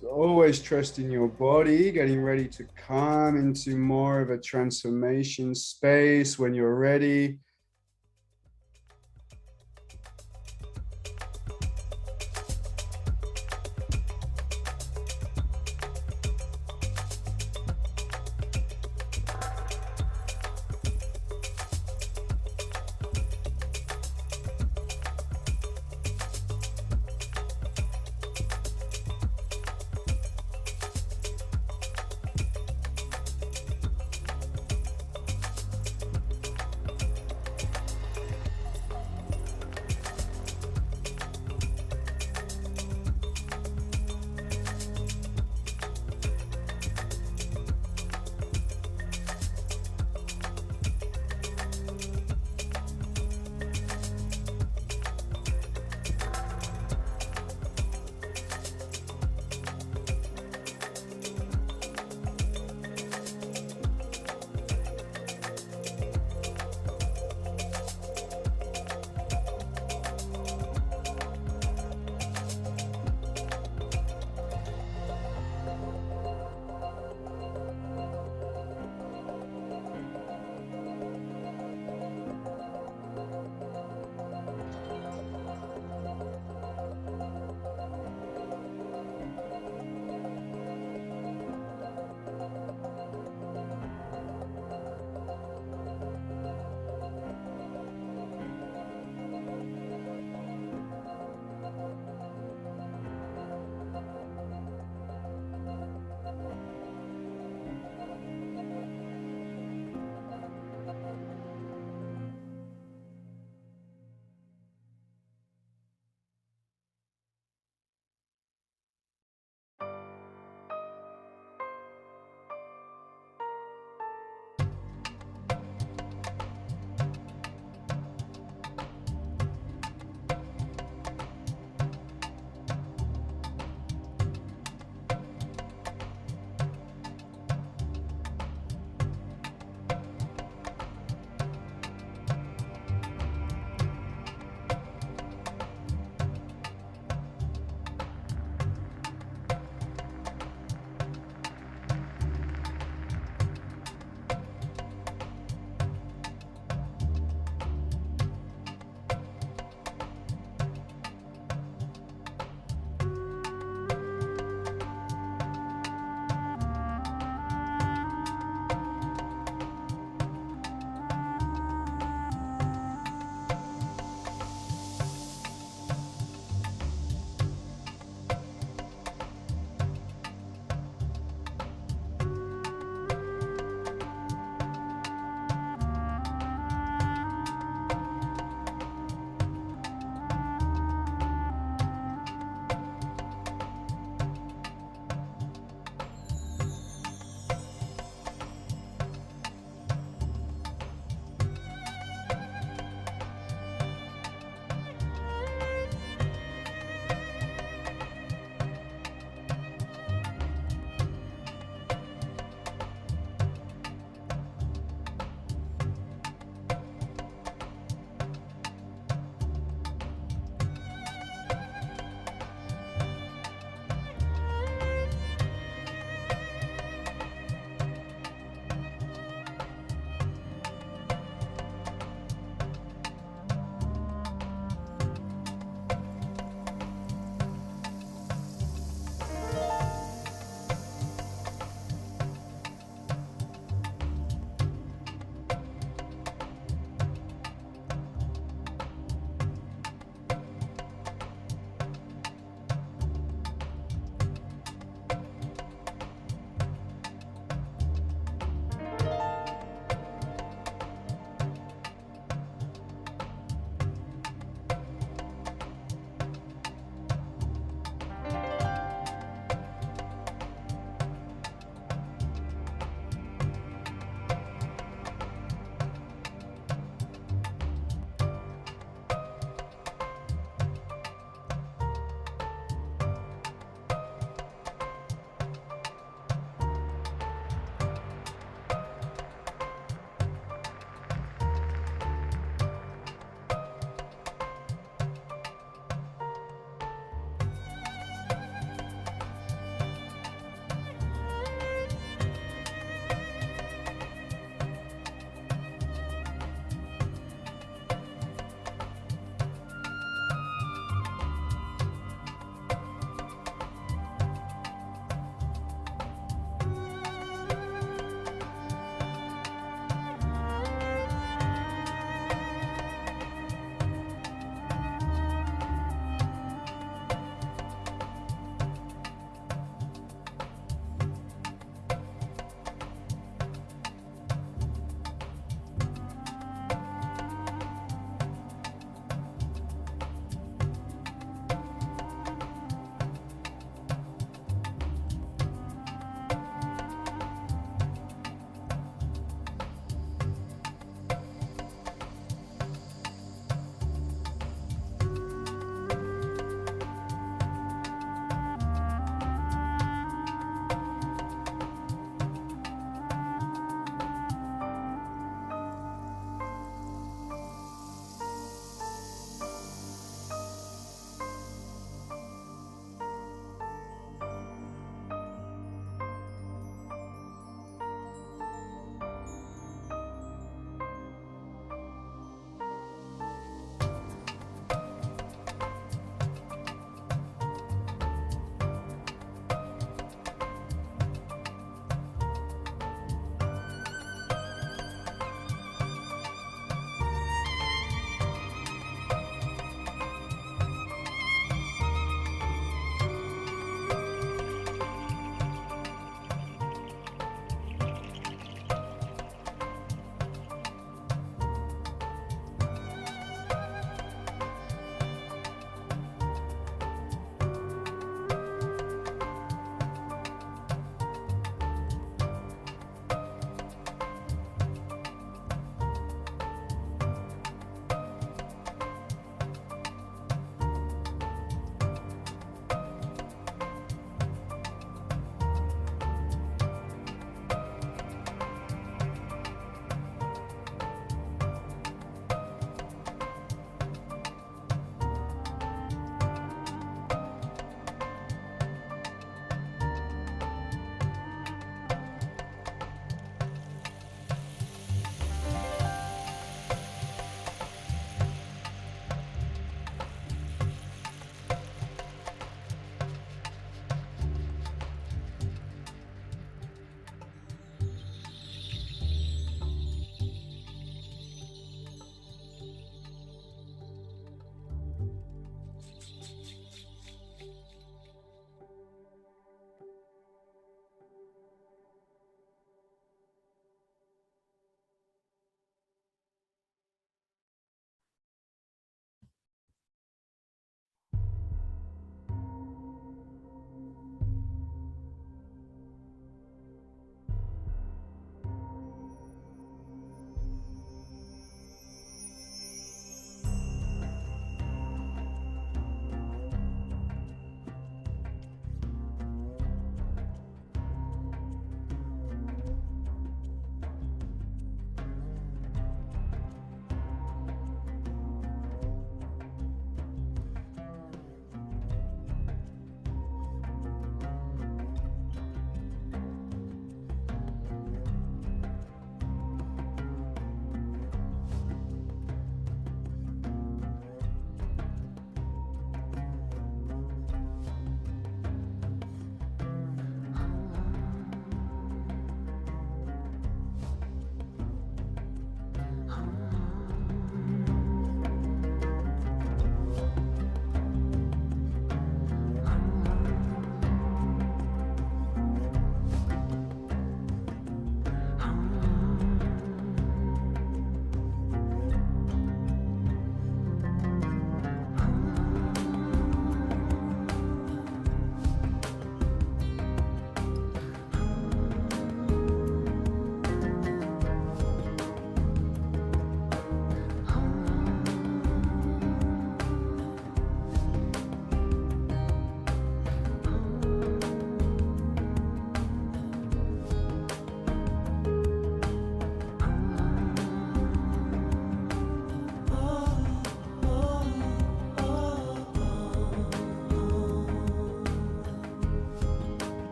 So always trusting your body, getting ready to come into more of a transformation space when you're ready.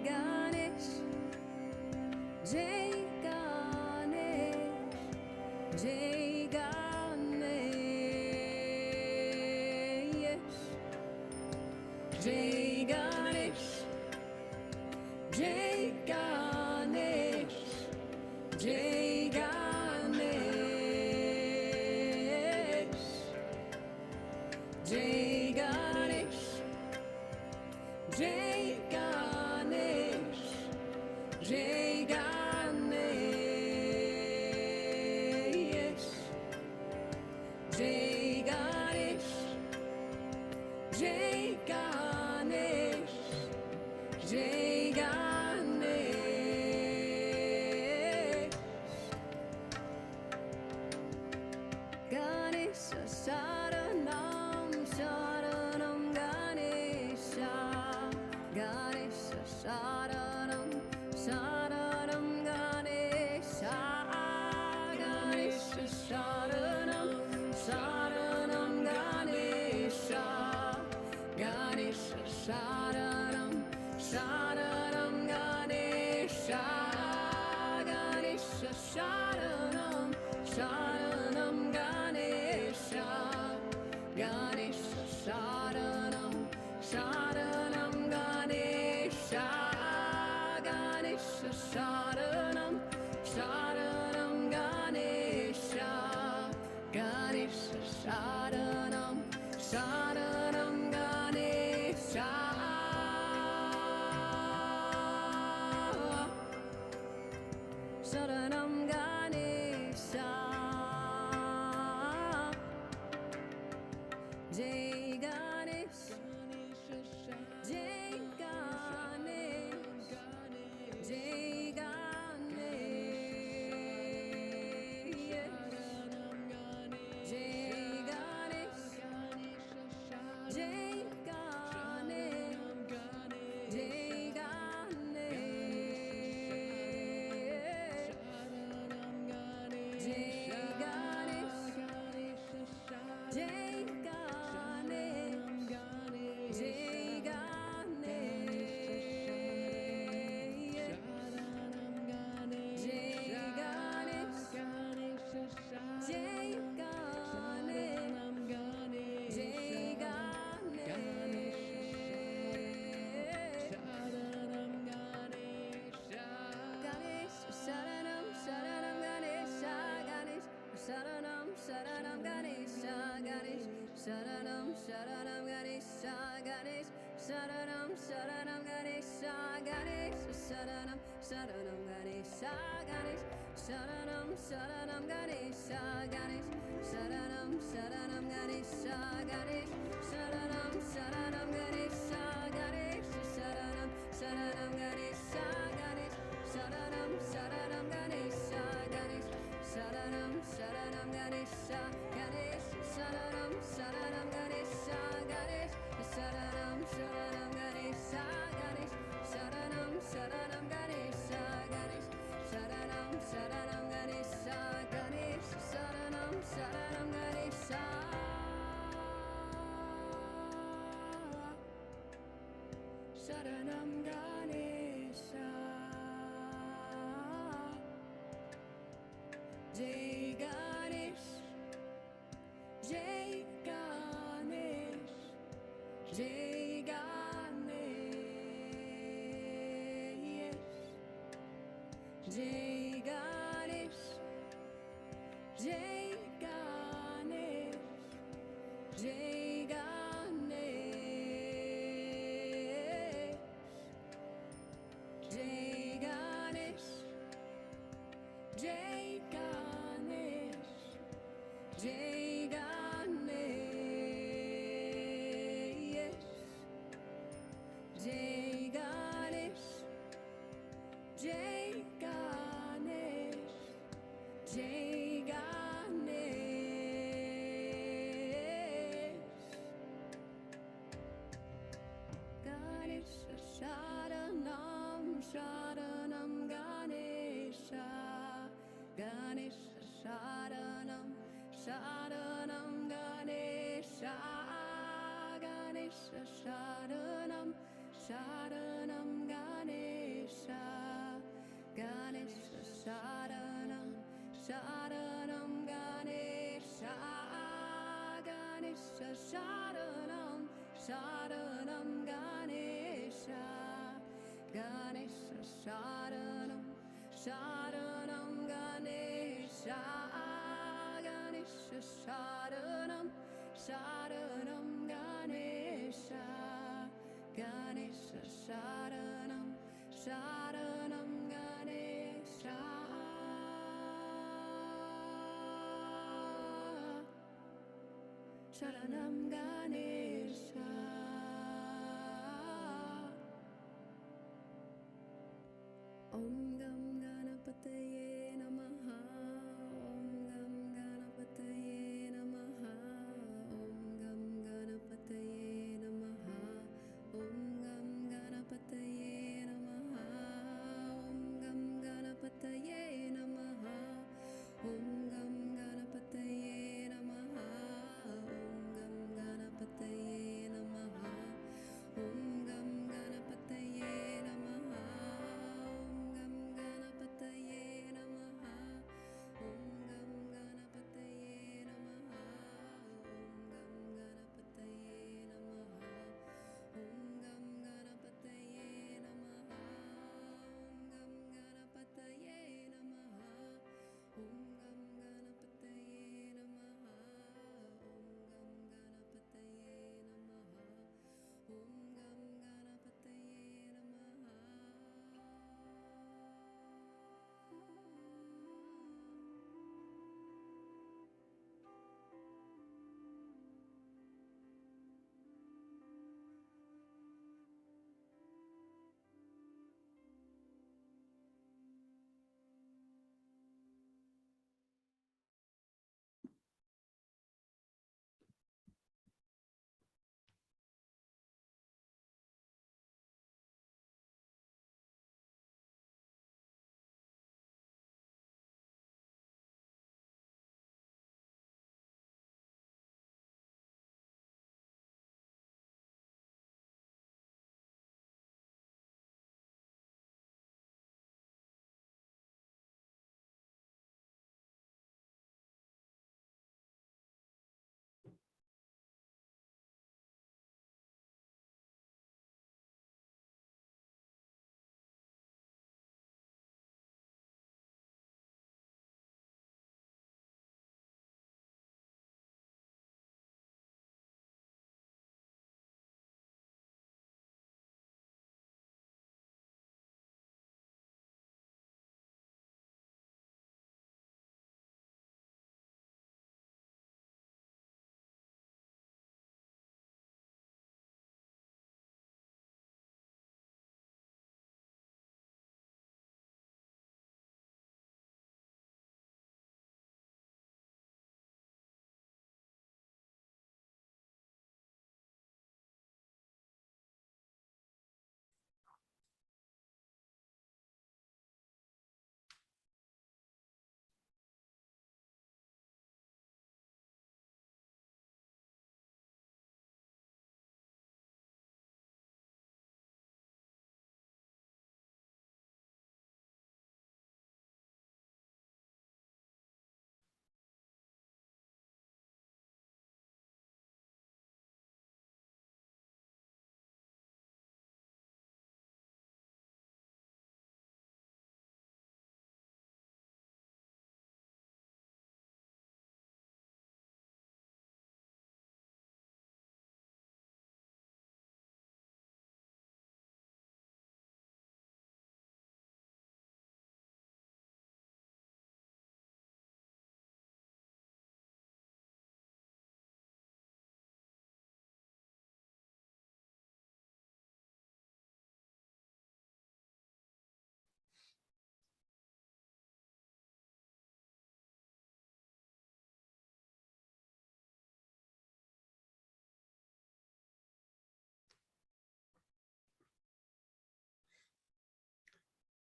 Ganesh, Jai Ganesh, Jai Ganesh, Jai Ganesh, Jai Ganesh, Jai Ganesh, Jai Ganesh, Jai Ganesh, Jai Ganesh, Jai Ganesh, Jai Ganesh, Jai Ganesh, Ganesha Sharanam, Sharanam Ganesha, Ganesha Sharanam, Sharanam Ganesha, Ganesha Sharanam, Sharanam Ganesha, Ganesha Sharanam, Sharanam Ganesha, Ganesha Sharanam, Sharanam Ganesha, Ganesha Sharanam, Sharanam Ganesha, Ganesha Sharanam, Sharanam Ganesha, Ganesha Sharanam, Sharanam Ganesha, Sharanam Ganesha, Jai Ganesh, Jai Ganesh, Jai Ganesh, Jai Ganesh, Jai Ganesh, Jai Ganesh, Jai Ganesh, Jai Ganesh, Jai Ganesh, Jai Ganesh, Jai Ganesh, Jai Ganesh, Sharanam, Sharanam Ganesha, Ganesh, Sharanam, Sharanam Ganesha, Ganesh, Sharanam, Sharanam Ganesha, Ganesh, Sharanam, Sharanam Ganesha, Ganesh, Sharanam, Sharanam Ganesha, Ganesh, Sharanam, Sharanam Ganesha, Ganesh, Sharanam, Sharanam Ganesha, Ganesh, Sharanam, Sharanam Ganesha, Ganesh, Sharanam, Sharanam Ganesha, Ganesh, Sharanam, Sharanam Ganesha, Ganesh, Sharanam, Sharanam Ganesha, Ganesh, Sharanam, Sharanam Ganesha, Ganesh, Sharanam, Sharanam Ganesha, Ganesh, Sharanam, Sharanam Ganesha, Ganesh, Sharanam, Sharanam Ganesha, Ganesh, Sharanam, Sharanam Ganesha, Sharanam Ganesha, Jai Ganesh, Jai Ganesh, Jai Ganesh, Jai Ganesh, Jai Ganesh, Jai Ganesh, Jai Ganesh, Jai Ganesh, Jai Ganesh, Jai Ganesh, Jai Ganesh, Jai Ganesh, Ganesha Sharanam, Sharanam Ganesha, Ganesha Sharanam, Sharanam Ganesha, Ganesha Sharanam, Sharanam Ganesha. Ganesha Sharanam Sharanam Ganesha Ganesha Sharanam Sharanam Ganesha Ganesha Sharanam Sharanam Ganesha Ganesha Sharanam Sharanam Ganesha Sharanam Ganesha Om Gam Ganapataye Namaha Om Gam Ganapataye Namaha Om Gam Ganapataye Namaha Om Gam Ganapataye Namaha Om Gam Ganapataye Namaha Om Gam Ganapataye Namaha Om Gam Ganapataye Namaha Om Gam Ganapataye Namaha Om Gam Ganapataye Namaha Om Gam Ganapataye Namaha Om Gam Ganapataye Namaha Om Gam Ganapataye Namaha Om Gam Ganapataye Namaha Om Gam Ganapataye Namaha Om Gam Ganapataye Namaha Om Gam Ganapataye Namaha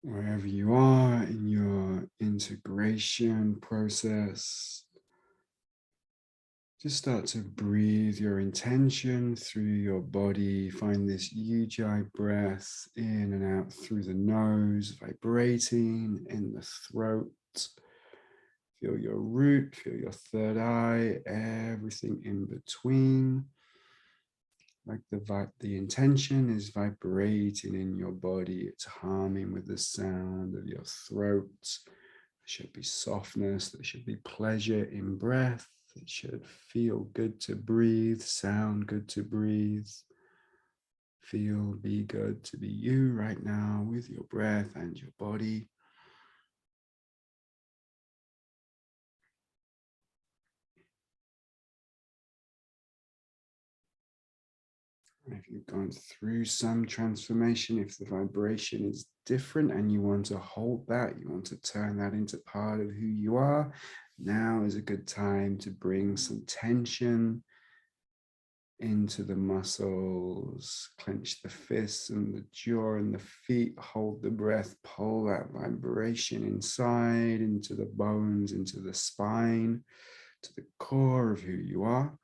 Wherever you are in your integration process, just start to breathe your intention through your body. Find this ujjayi breath in and out through the nose, vibrating in the throat. Feel your root, feel your third eye, everything in between. Like the intention is vibrating in your body. It's harming with the sound of your throat. There should be softness. There should be pleasure in breath. It should feel good to breathe, sound good to breathe. Feel, be good to be you right now with your breath and your body. If you've gone through some transformation, if the vibration is different and you want to hold that, you want to turn that into part of who you are, now is a good time to bring some tension into the muscles, clench the fists and the jaw and the feet, hold the breath, pull that vibration inside into the bones, into the spine, to the core of who you are.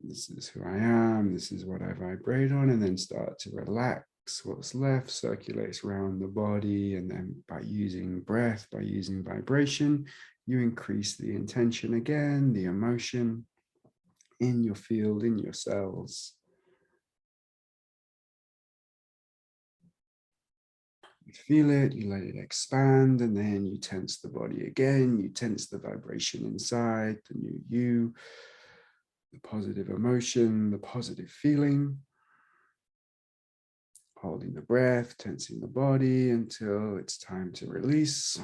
This is who I am, this is what I vibrate on, and then start to relax what's left, circulates around the body, and then by using breath, by using vibration, you increase the intention again, the emotion in your field, in your cells. You feel it, you let it expand, and then you tense the body again, you tense the vibration inside, the new you, the positive emotion, the positive feeling. Holding the breath, tensing the body until it's time to release.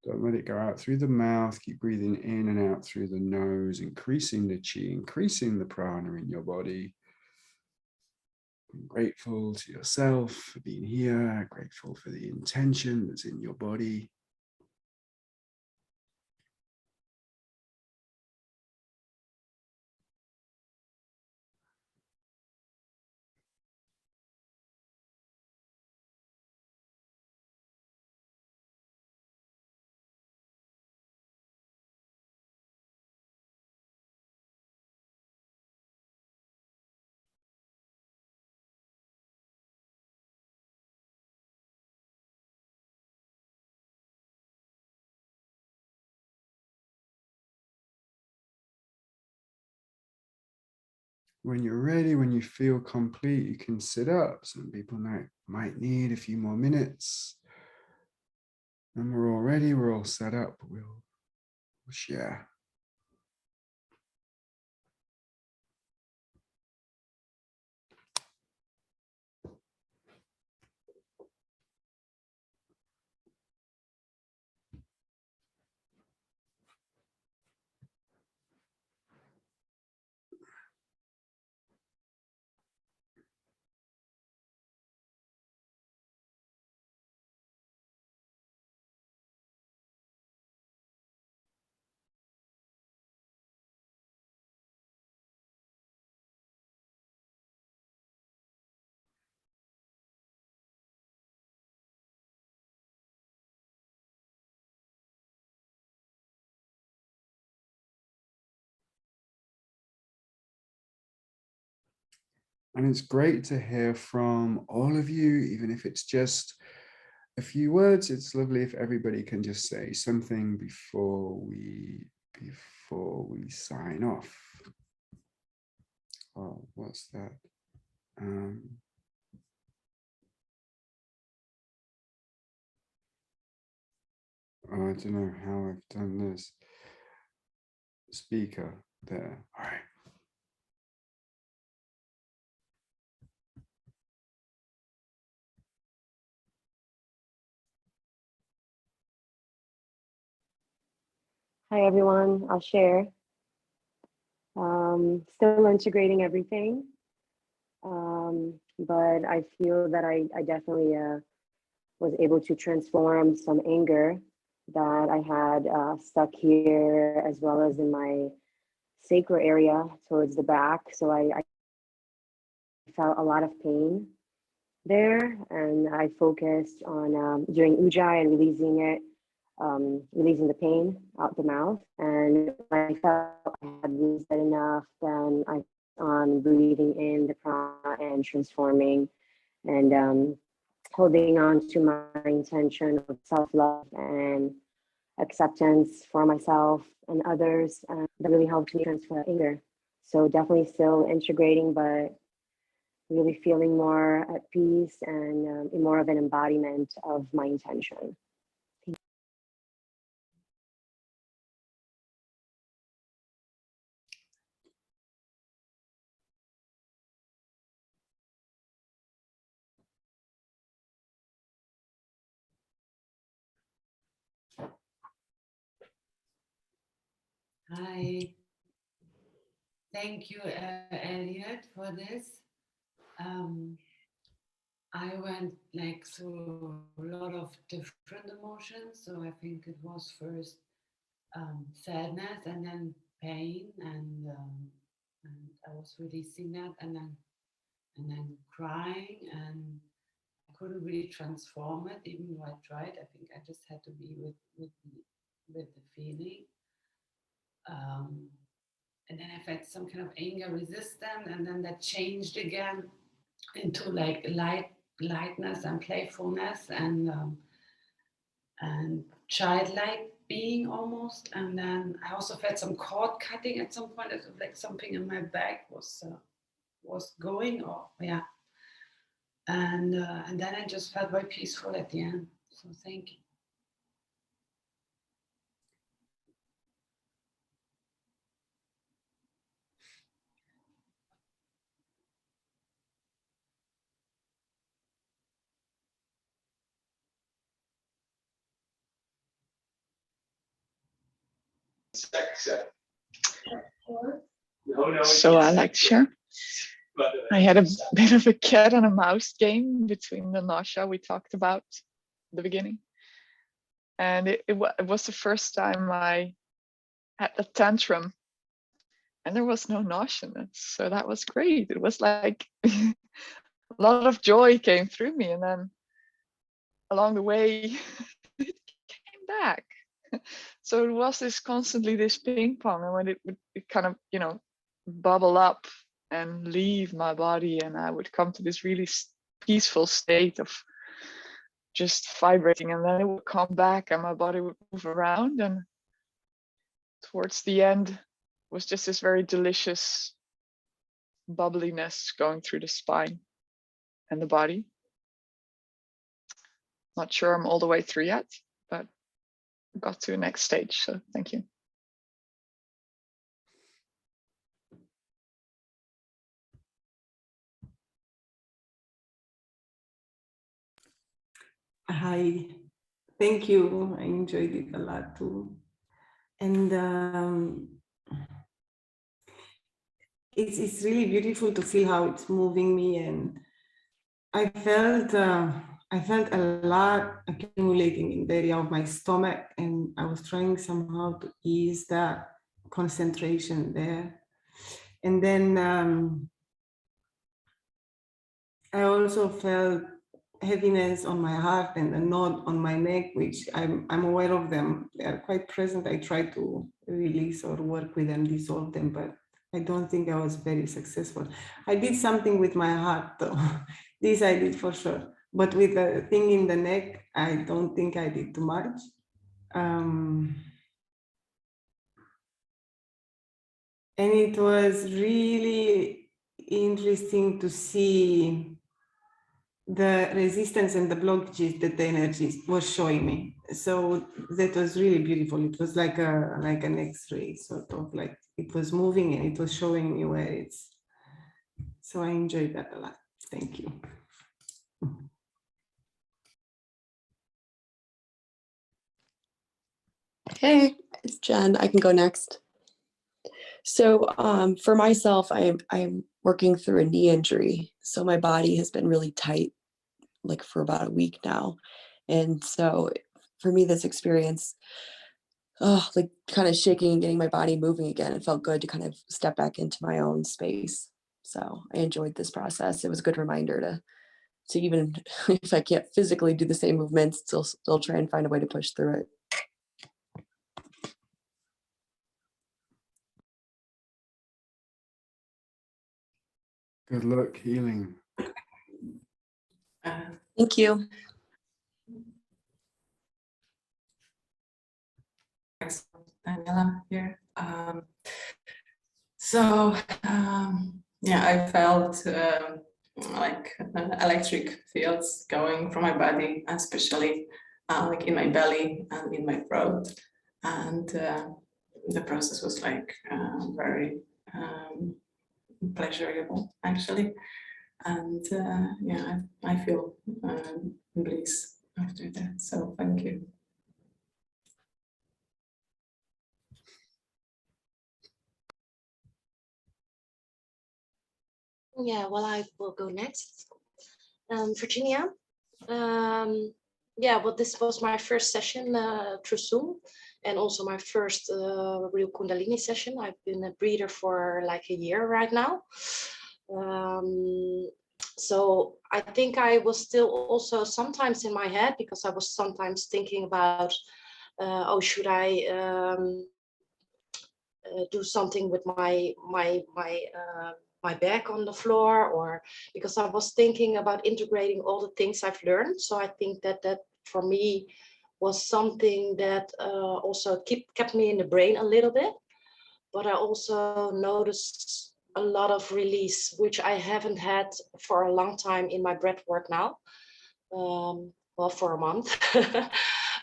Don't let it go out through the mouth. Keep breathing in and out through the nose, increasing the chi, increasing the prana in your body. Being grateful to yourself for being here, grateful for the intention that's in your body. When you're ready, when you feel complete, you can sit up. Some people might need a few more minutes. When we're all ready, we're all set up, we'll share. And it's great to hear from all of you, even if it's just a few words. It's lovely if everybody can just say something before we sign off. Oh, what's that? Oh, I don't know how I've done this. Speaker there. All right. Hi, everyone. I'll share. Still integrating everything, but I feel that I definitely was able to transform some anger that I had stuck here, as well as in my sacral area towards the back. So I felt a lot of pain there, and I focused on doing ujjayi and releasing it. Releasing the pain out the mouth. And when I felt I had released that enough, then I on breathing in the prana and transforming and holding on to my intention of self-love and acceptance for myself and others, that really helped me transfer anger. So definitely still integrating, but really feeling more at peace and more of an embodiment of my intention. Hi, thank you, Elliot, for this. I went like through a lot of different emotions. So I think it was first sadness and then pain, and I was releasing that, and then crying, and I couldn't really transform it, even though I tried. I think I just had to be with the feeling. And then I felt some kind of anger resistance, and then that changed again into like lightness and playfulness and childlike being almost. And then I also felt some cord cutting at some point, as if like something in my back was going off. Yeah. And then I just felt very peaceful at the end. So thank you. So I like to share. I had a bit of a cat and a mouse game between the nausea we talked about at the beginning. And it was the first time I had a tantrum, and there was no nauseousness. So that was great. It was like a lot of joy came through me. And then along the way, it came back. So it was constantly this ping pong. And when it would kind of, bubble up and leave my body, and I would come to this really peaceful state of just vibrating, and then it would come back and my body would move around, and towards the end was just this very delicious bubbliness going through the spine and the body. Not sure I'm all the way through yet, but got to the next stage, so thank you. Hi, thank you. I enjoyed it a lot too. And it's really beautiful to feel how it's moving me. And I felt a lot accumulating in the area of my stomach, and I was trying somehow to ease that concentration there. And then I also felt heaviness on my heart and a knot on my neck, which I'm aware of them. They are quite present. I try to release or work with them, dissolve them, but I don't think I was very successful. I did something with my heart though. This I did for sure. But with the thing in the neck, I don't think I did too much. And it was really interesting to see the resistance and the blockages that the energy was showing me. So that was really beautiful. It was like an X-ray, sort of like it was moving and it was showing me where it's. So I enjoyed that a lot. Thank you. Hey, it's Jen. I can go next. So for myself, I'm working through a knee injury. So my body has been really tight, like for about a week now. And so for me, this experience, like kind of shaking and getting my body moving again, it felt good to kind of step back into my own space. So I enjoyed this process. It was a good reminder to even if I can't physically do the same movements, still try and find a way to push through it. Good luck healing. Thank you. Thanks, Daniela here. So yeah, I felt like electric fields going from my body, especially like in my belly and in my throat. And the process was like very pleasurable, actually. And yeah, I feel bliss after that. So thank you. Yeah, well, I will go next. Virginia. Yeah, well, this was my first session through Zoom, and also my first real Kundalini session. I've been a breather for like a year right now. So I think I was still also sometimes in my head, because I was sometimes thinking about, oh, should I do something with my back on the floor, or because I was thinking about integrating all the things I've learned. So I think that for me was something that also kept me in the brain a little bit. But I also noticed a lot of release, which I haven't had for a long time in my breath work now. Well, for a month.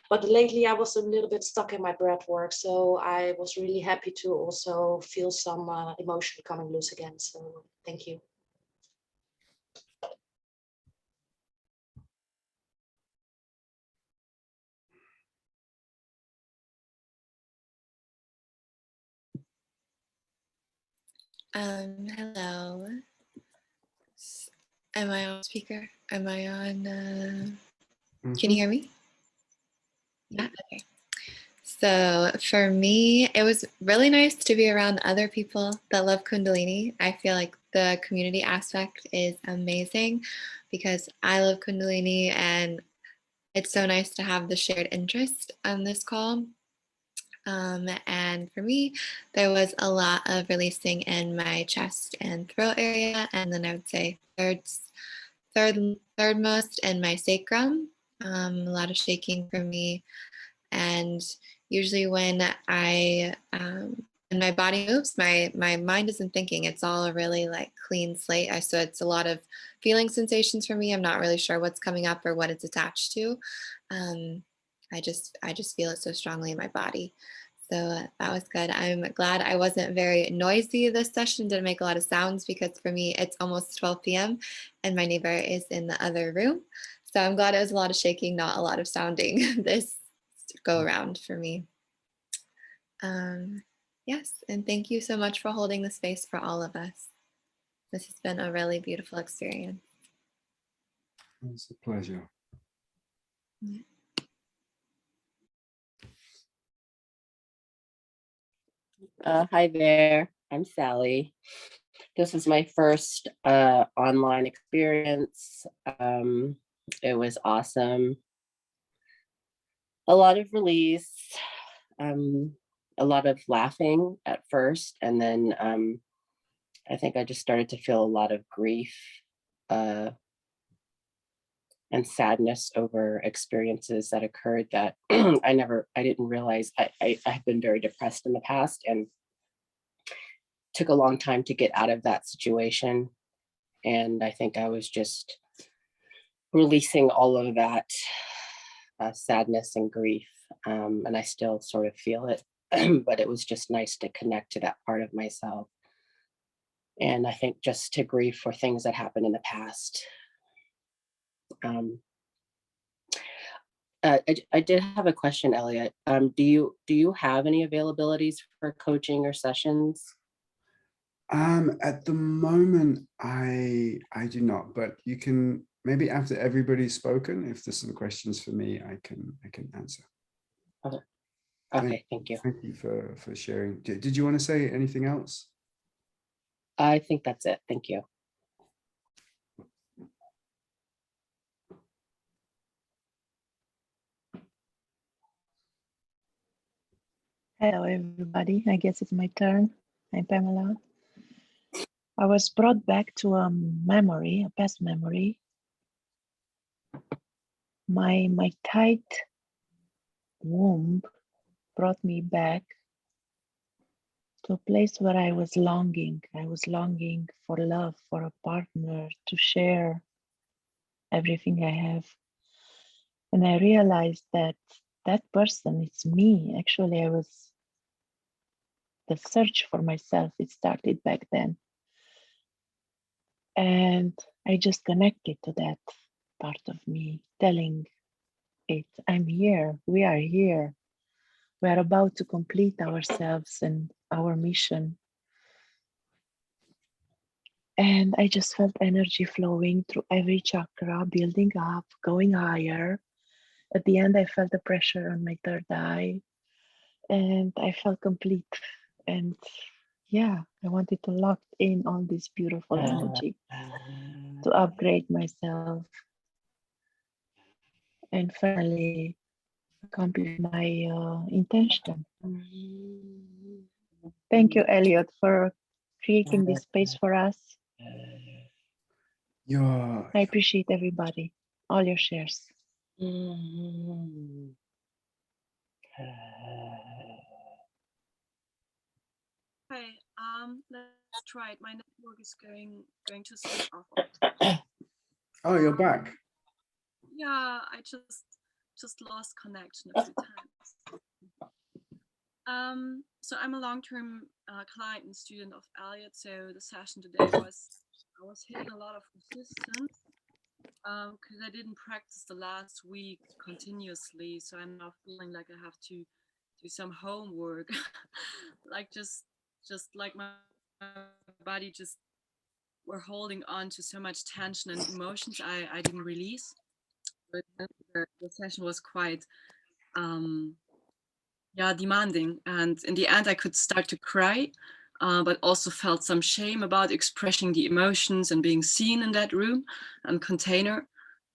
But lately I was a little bit stuck in my breath work. So I was really happy to also feel some emotion coming loose again. So thank you. Hello. Am I on speaker? Am I on? Can you hear me? Yeah. Okay. So for me, it was really nice to be around other people that love Kundalini. I feel like the community aspect is amazing because I love Kundalini, and it's so nice to have the shared interest on this call. And for me, there was a lot of releasing in my chest and throat area, and then I would say third most in my sacrum. A lot of shaking for me, and usually when when my body moves, my mind isn't thinking. It's all a really like clean slate. So it's a lot of feeling sensations for me. I'm not really sure what's coming up or what it's attached to. I just feel it so strongly in my body. So that was good. I'm glad I wasn't very noisy this session, didn't make a lot of sounds, because for me it's almost 12 p.m. and my neighbor is in the other room. So I'm glad it was a lot of shaking, not a lot of sounding this go around for me. Yes, and thank you so much for holding the space for all of us. This has been a really beautiful experience. It's a pleasure. Yeah. Hi there, I'm Sally. This is my first online experience. It was awesome. A lot of release, a lot of laughing at first, and then I think I just started to feel a lot of grief and sadness over experiences that occurred that I didn't realize. I've been very depressed in the past, and took a long time to get out of that situation. And I think I was just releasing all of that sadness and grief. And I still sort of feel it, but it was just nice to connect to that part of myself. And I think just to grieve for things that happened in the past. I did have a question, Elliot. Do you have any availabilities for coaching or sessions? At the moment, I do not, but you can maybe after everybody's spoken, if there's some questions for me, I can answer. Okay, thank you. Thank you for sharing. Did you want to say anything else? I think that's it. Thank you. Hello, everybody. I guess it's my turn. I'm Pamela. I was brought back to a memory, a past memory, My tight womb brought me back to a place where I was longing. I was longing for love, for a partner to share everything I have. And I realized that that person, it's me. Actually, the search for myself, it started back then. And I just connected to that part of me, telling it, I'm here, we are here. We are about to complete ourselves and our mission. And I just felt energy flowing through every chakra, building up, going higher. At the end, I felt the pressure on my third eye and I felt complete. And yeah, I wanted to lock in all this beautiful energy to upgrade myself and finally accomplish my intention. Thank you, Elliot, for creating this space for us. I appreciate everybody, all your shares. Okay, let's try it. My network is going to switch off. Oh, you're back. Yeah, I just lost connection a few times. So I'm a long-term client and student of Elliot. So the session today I was hitting a lot of resistance because I didn't practice the last week continuously. So I'm now feeling like I have to do some homework, like just like my body just were holding on to so much tension and emotions I didn't release. But the session was quite demanding, and in the end I could start to cry, but also felt some shame about expressing the emotions and being seen in that room and container.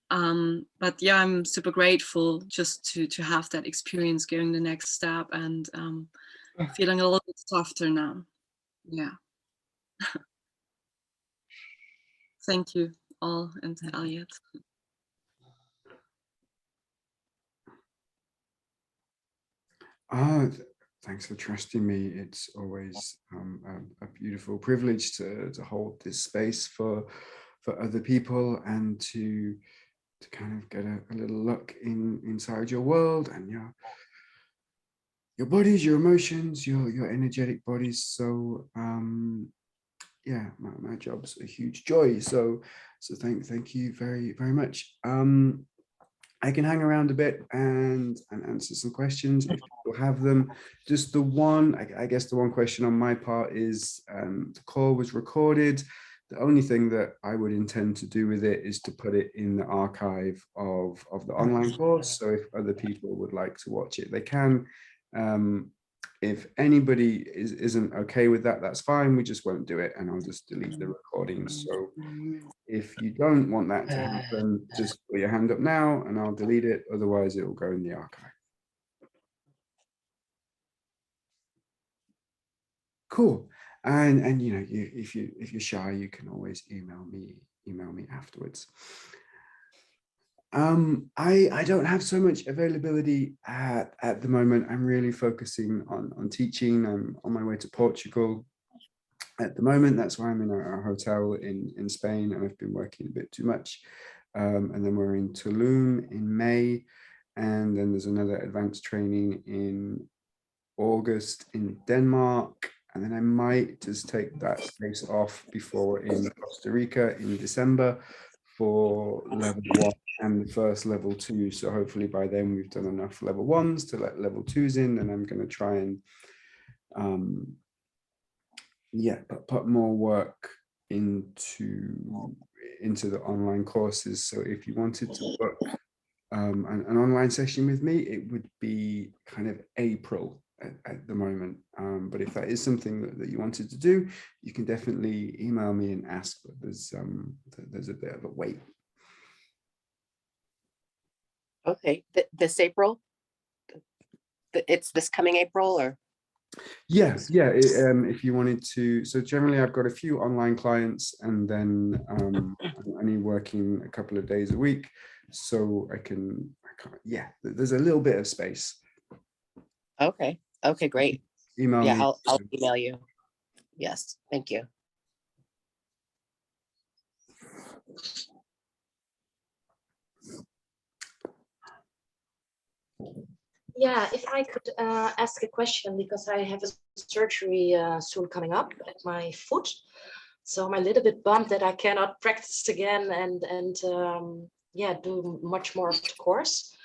But yeah, I'm super grateful just to have that experience going the next step and feeling a little bit softer now. Yeah. Thank you all and Elliot. Thanks for trusting me. It's always a beautiful privilege to hold this space for other people and to kind of get a little look inside your world and your bodies, your emotions, your energetic bodies. So yeah, my job's a huge joy. So thank you very, very much. I can hang around a bit and answer some questions if people have them. Just the one, I guess the one question on my part is the call was recorded. The only thing that I would intend to do with it is to put it in the archive of the online course. So if other people would like to watch it, they can. If anybody isn't okay with that, that's fine. We just won't do it and I'll just delete the recordings. So if you don't want that to happen, just put your hand up now and I'll delete it. Otherwise, it will go in the archive. Cool. And you know, if you're shy, you can always email me afterwards. I don't have so much availability at the moment. I'm really focusing on teaching. I'm on my way to Portugal at the moment. That's why I'm in a hotel in Spain and I've been working a bit too much. And then we're in Tulum in May. And then there's another advanced training in August in Denmark. And then I might just take that space off before in Costa Rica in December for level 1 and the first level 2. So hopefully by then we've done enough level 1s to let level 2s in, and I'm going to try and put more work into the online courses. So if you wanted to book an online session with me, it would be kind of April at the moment. But if that is something that you wanted to do, you can definitely email me and ask. But there's a bit of a wait. Okay, this April? It's this coming April, or? Yeah. If you wanted to, so generally I've got a few online clients, and then I'm only working a couple of days a week. so I can't, yeah, there's a little bit of space. Okay. Okay, great. Email Yeah, me. I'll email you. Yes, thank you. Yeah, if I could ask a question, because I have a surgery soon coming up at my foot. So I'm a little bit bummed that I cannot practice again and yeah, do much more of the course.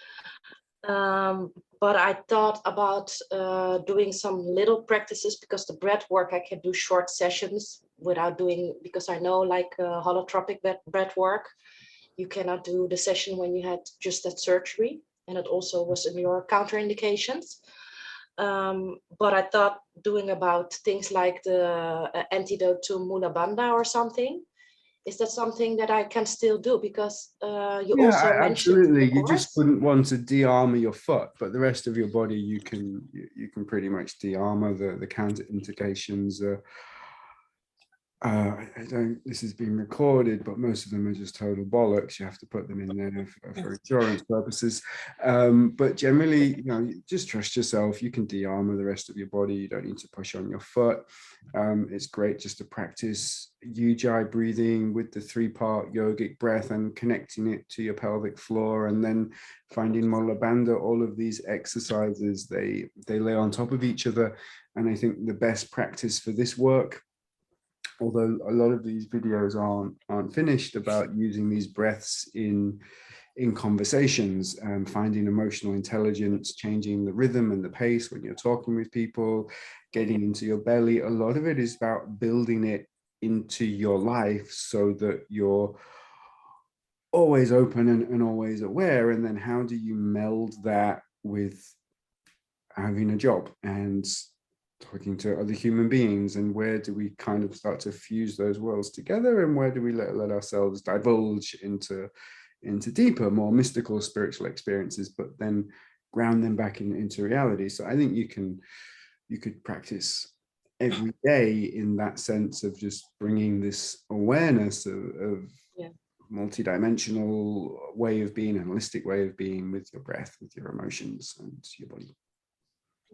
But I thought about doing some little practices, because the breath work I can do short sessions without doing, because I know like holotropic breath work, you cannot do the session when you had just that surgery, and it also was in your counterindications. But I thought doing about things like the antidote to Mula Bandha or something. Is that something that I can still do? Because you also mentioned absolutely. the You just course. wouldn't want to de-armor your foot, but the rest of your body you can pretty much de-armor. The counterindications. I don't. This has been recorded, but most of them are just total bollocks. You have to put them in there for insurance purposes. But generally, just trust yourself. You can de-armor the rest of your body. You don't need to push on your foot. It's great just to practice Ujjayi breathing with the 3-part yogic breath and connecting it to your pelvic floor, and then finding Mula Bandha. All of these exercises, they lay on top of each other, and I think the best practice for this work, although a lot of these videos aren't finished, about using these breaths in conversations and finding emotional intelligence, changing the rhythm and the pace when you're talking with people, getting into your belly. A lot of it is about building it into your life so that you're always open and always aware. And then how do you meld that with having a job and talking to other human beings, and where do we kind of start to fuse those worlds together, and where do we let ourselves divulge into deeper, more mystical, spiritual experiences, but then ground them back into reality. So I think you could practice every day in that sense of just bringing this awareness of multidimensional way of being, an holistic way of being, with your breath, with your emotions and your body.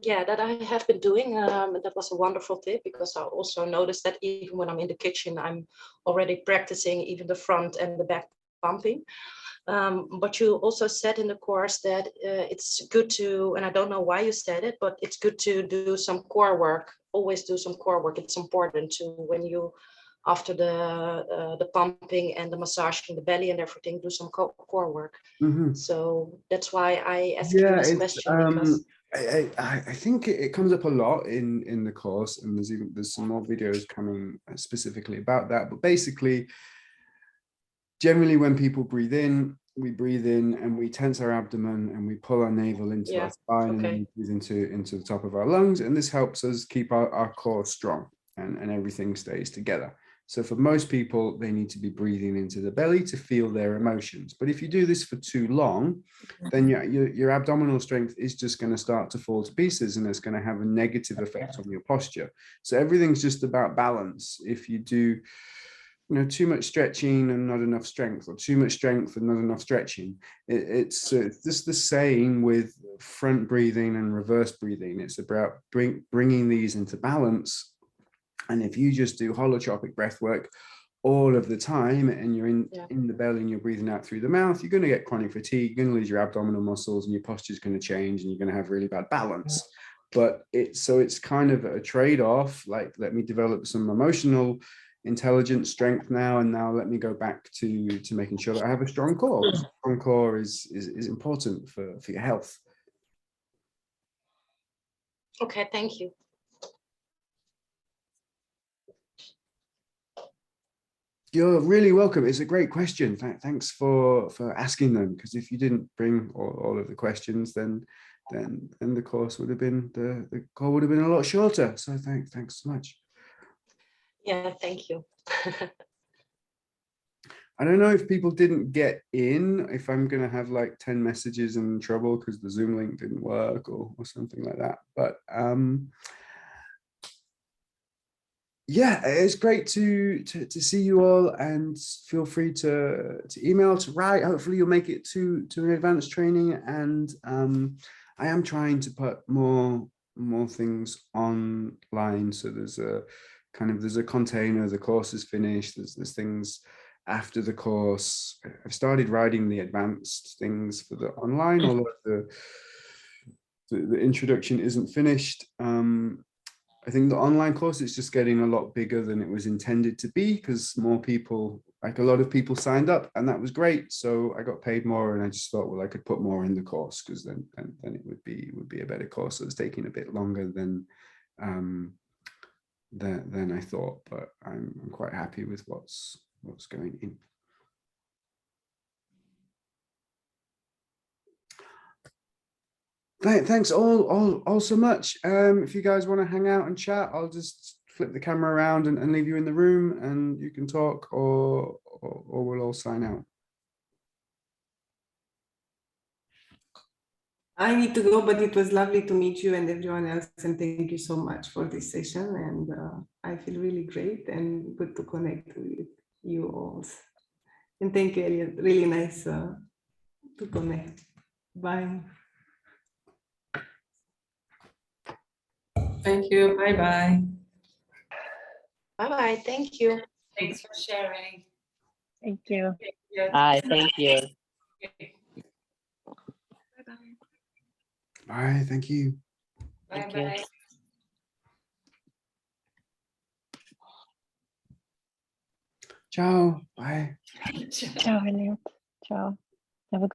Yeah, that I have been doing. That was a wonderful tip, because I also noticed that even when I'm in the kitchen, I'm already practicing even the front and the back pumping. But you also said in the course that it's good to, and I don't know why you said it, but it's good to do some core work. Always do some core work. It's important to, when you, after the pumping and the massaging the belly and everything, do some core work. Mm-hmm. So that's why I asked you this question, because I think it comes up a lot in the course, and there's some more videos coming specifically about that. But basically, generally when people breathe in, we breathe in and we tense our abdomen and we pull our navel into our spine, and then we breathe into the top of our lungs, and this helps us keep our core strong, and everything stays together. So for most people, they need to be breathing into the belly to feel their emotions. But if you do this for too long, then your abdominal strength is just going to start to fall to pieces, and it's going to have a negative effect on your posture. So everything's just about balance. If you do too much stretching and not enough strength, or too much strength and not enough stretching, it's just the same with front breathing and reverse breathing. It's about bringing these into balance. And if you just do holotropic breath work all of the time, and you're in the belly and you're breathing out through the mouth, you're going to get chronic fatigue, you're going to lose your abdominal muscles, and your posture is going to change, and you're going to have really bad balance. But it's kind of a trade-off. Like, let me develop some emotional intelligence, strength now, and now let me go back to making sure that I have a strong core. A strong core is important for your health. Okay, thank you. You're really welcome. It's a great question. Thanks for asking them, because if you didn't bring all of the questions, then the course would have been, the call would have been a lot shorter. So thanks so much. Yeah, thank you. I don't know if people didn't get in, if I'm going to have like 10 messages in trouble because the Zoom link didn't work or something like that. But yeah, it's great to see you all, and feel free to email, to write. Hopefully you'll make it to an advanced training, and I am trying to put more things online. So there's a container, the course is finished, there's things after the course. I've started writing the advanced things for the online, although the introduction isn't finished. I think the online course is just getting a lot bigger than it was intended to be, because more people, like a lot of people signed up, and that was great. So I got paid more, and I just thought, well, I could put more in the course, because then it would be a better course. So it's taking a bit longer than I thought, but I'm quite happy with what's going in. Thanks all so much. If you guys want to hang out and chat, I'll just flip the camera around and leave you in the room, and you can talk, or we'll all sign out. I need to go, but it was lovely to meet you and everyone else, and thank you so much for this session. And I feel really great and good to connect with you all. And thank you, Elliot. Really nice to connect. Bye. Thank you. Bye-bye. Bye-bye. Thank you. Thanks for sharing. Thank you. Hi, thank you. Bye. Thank you. Thank you. Bye-bye. Ciao. Bye. Ciao, Elliot. Ciao. Have a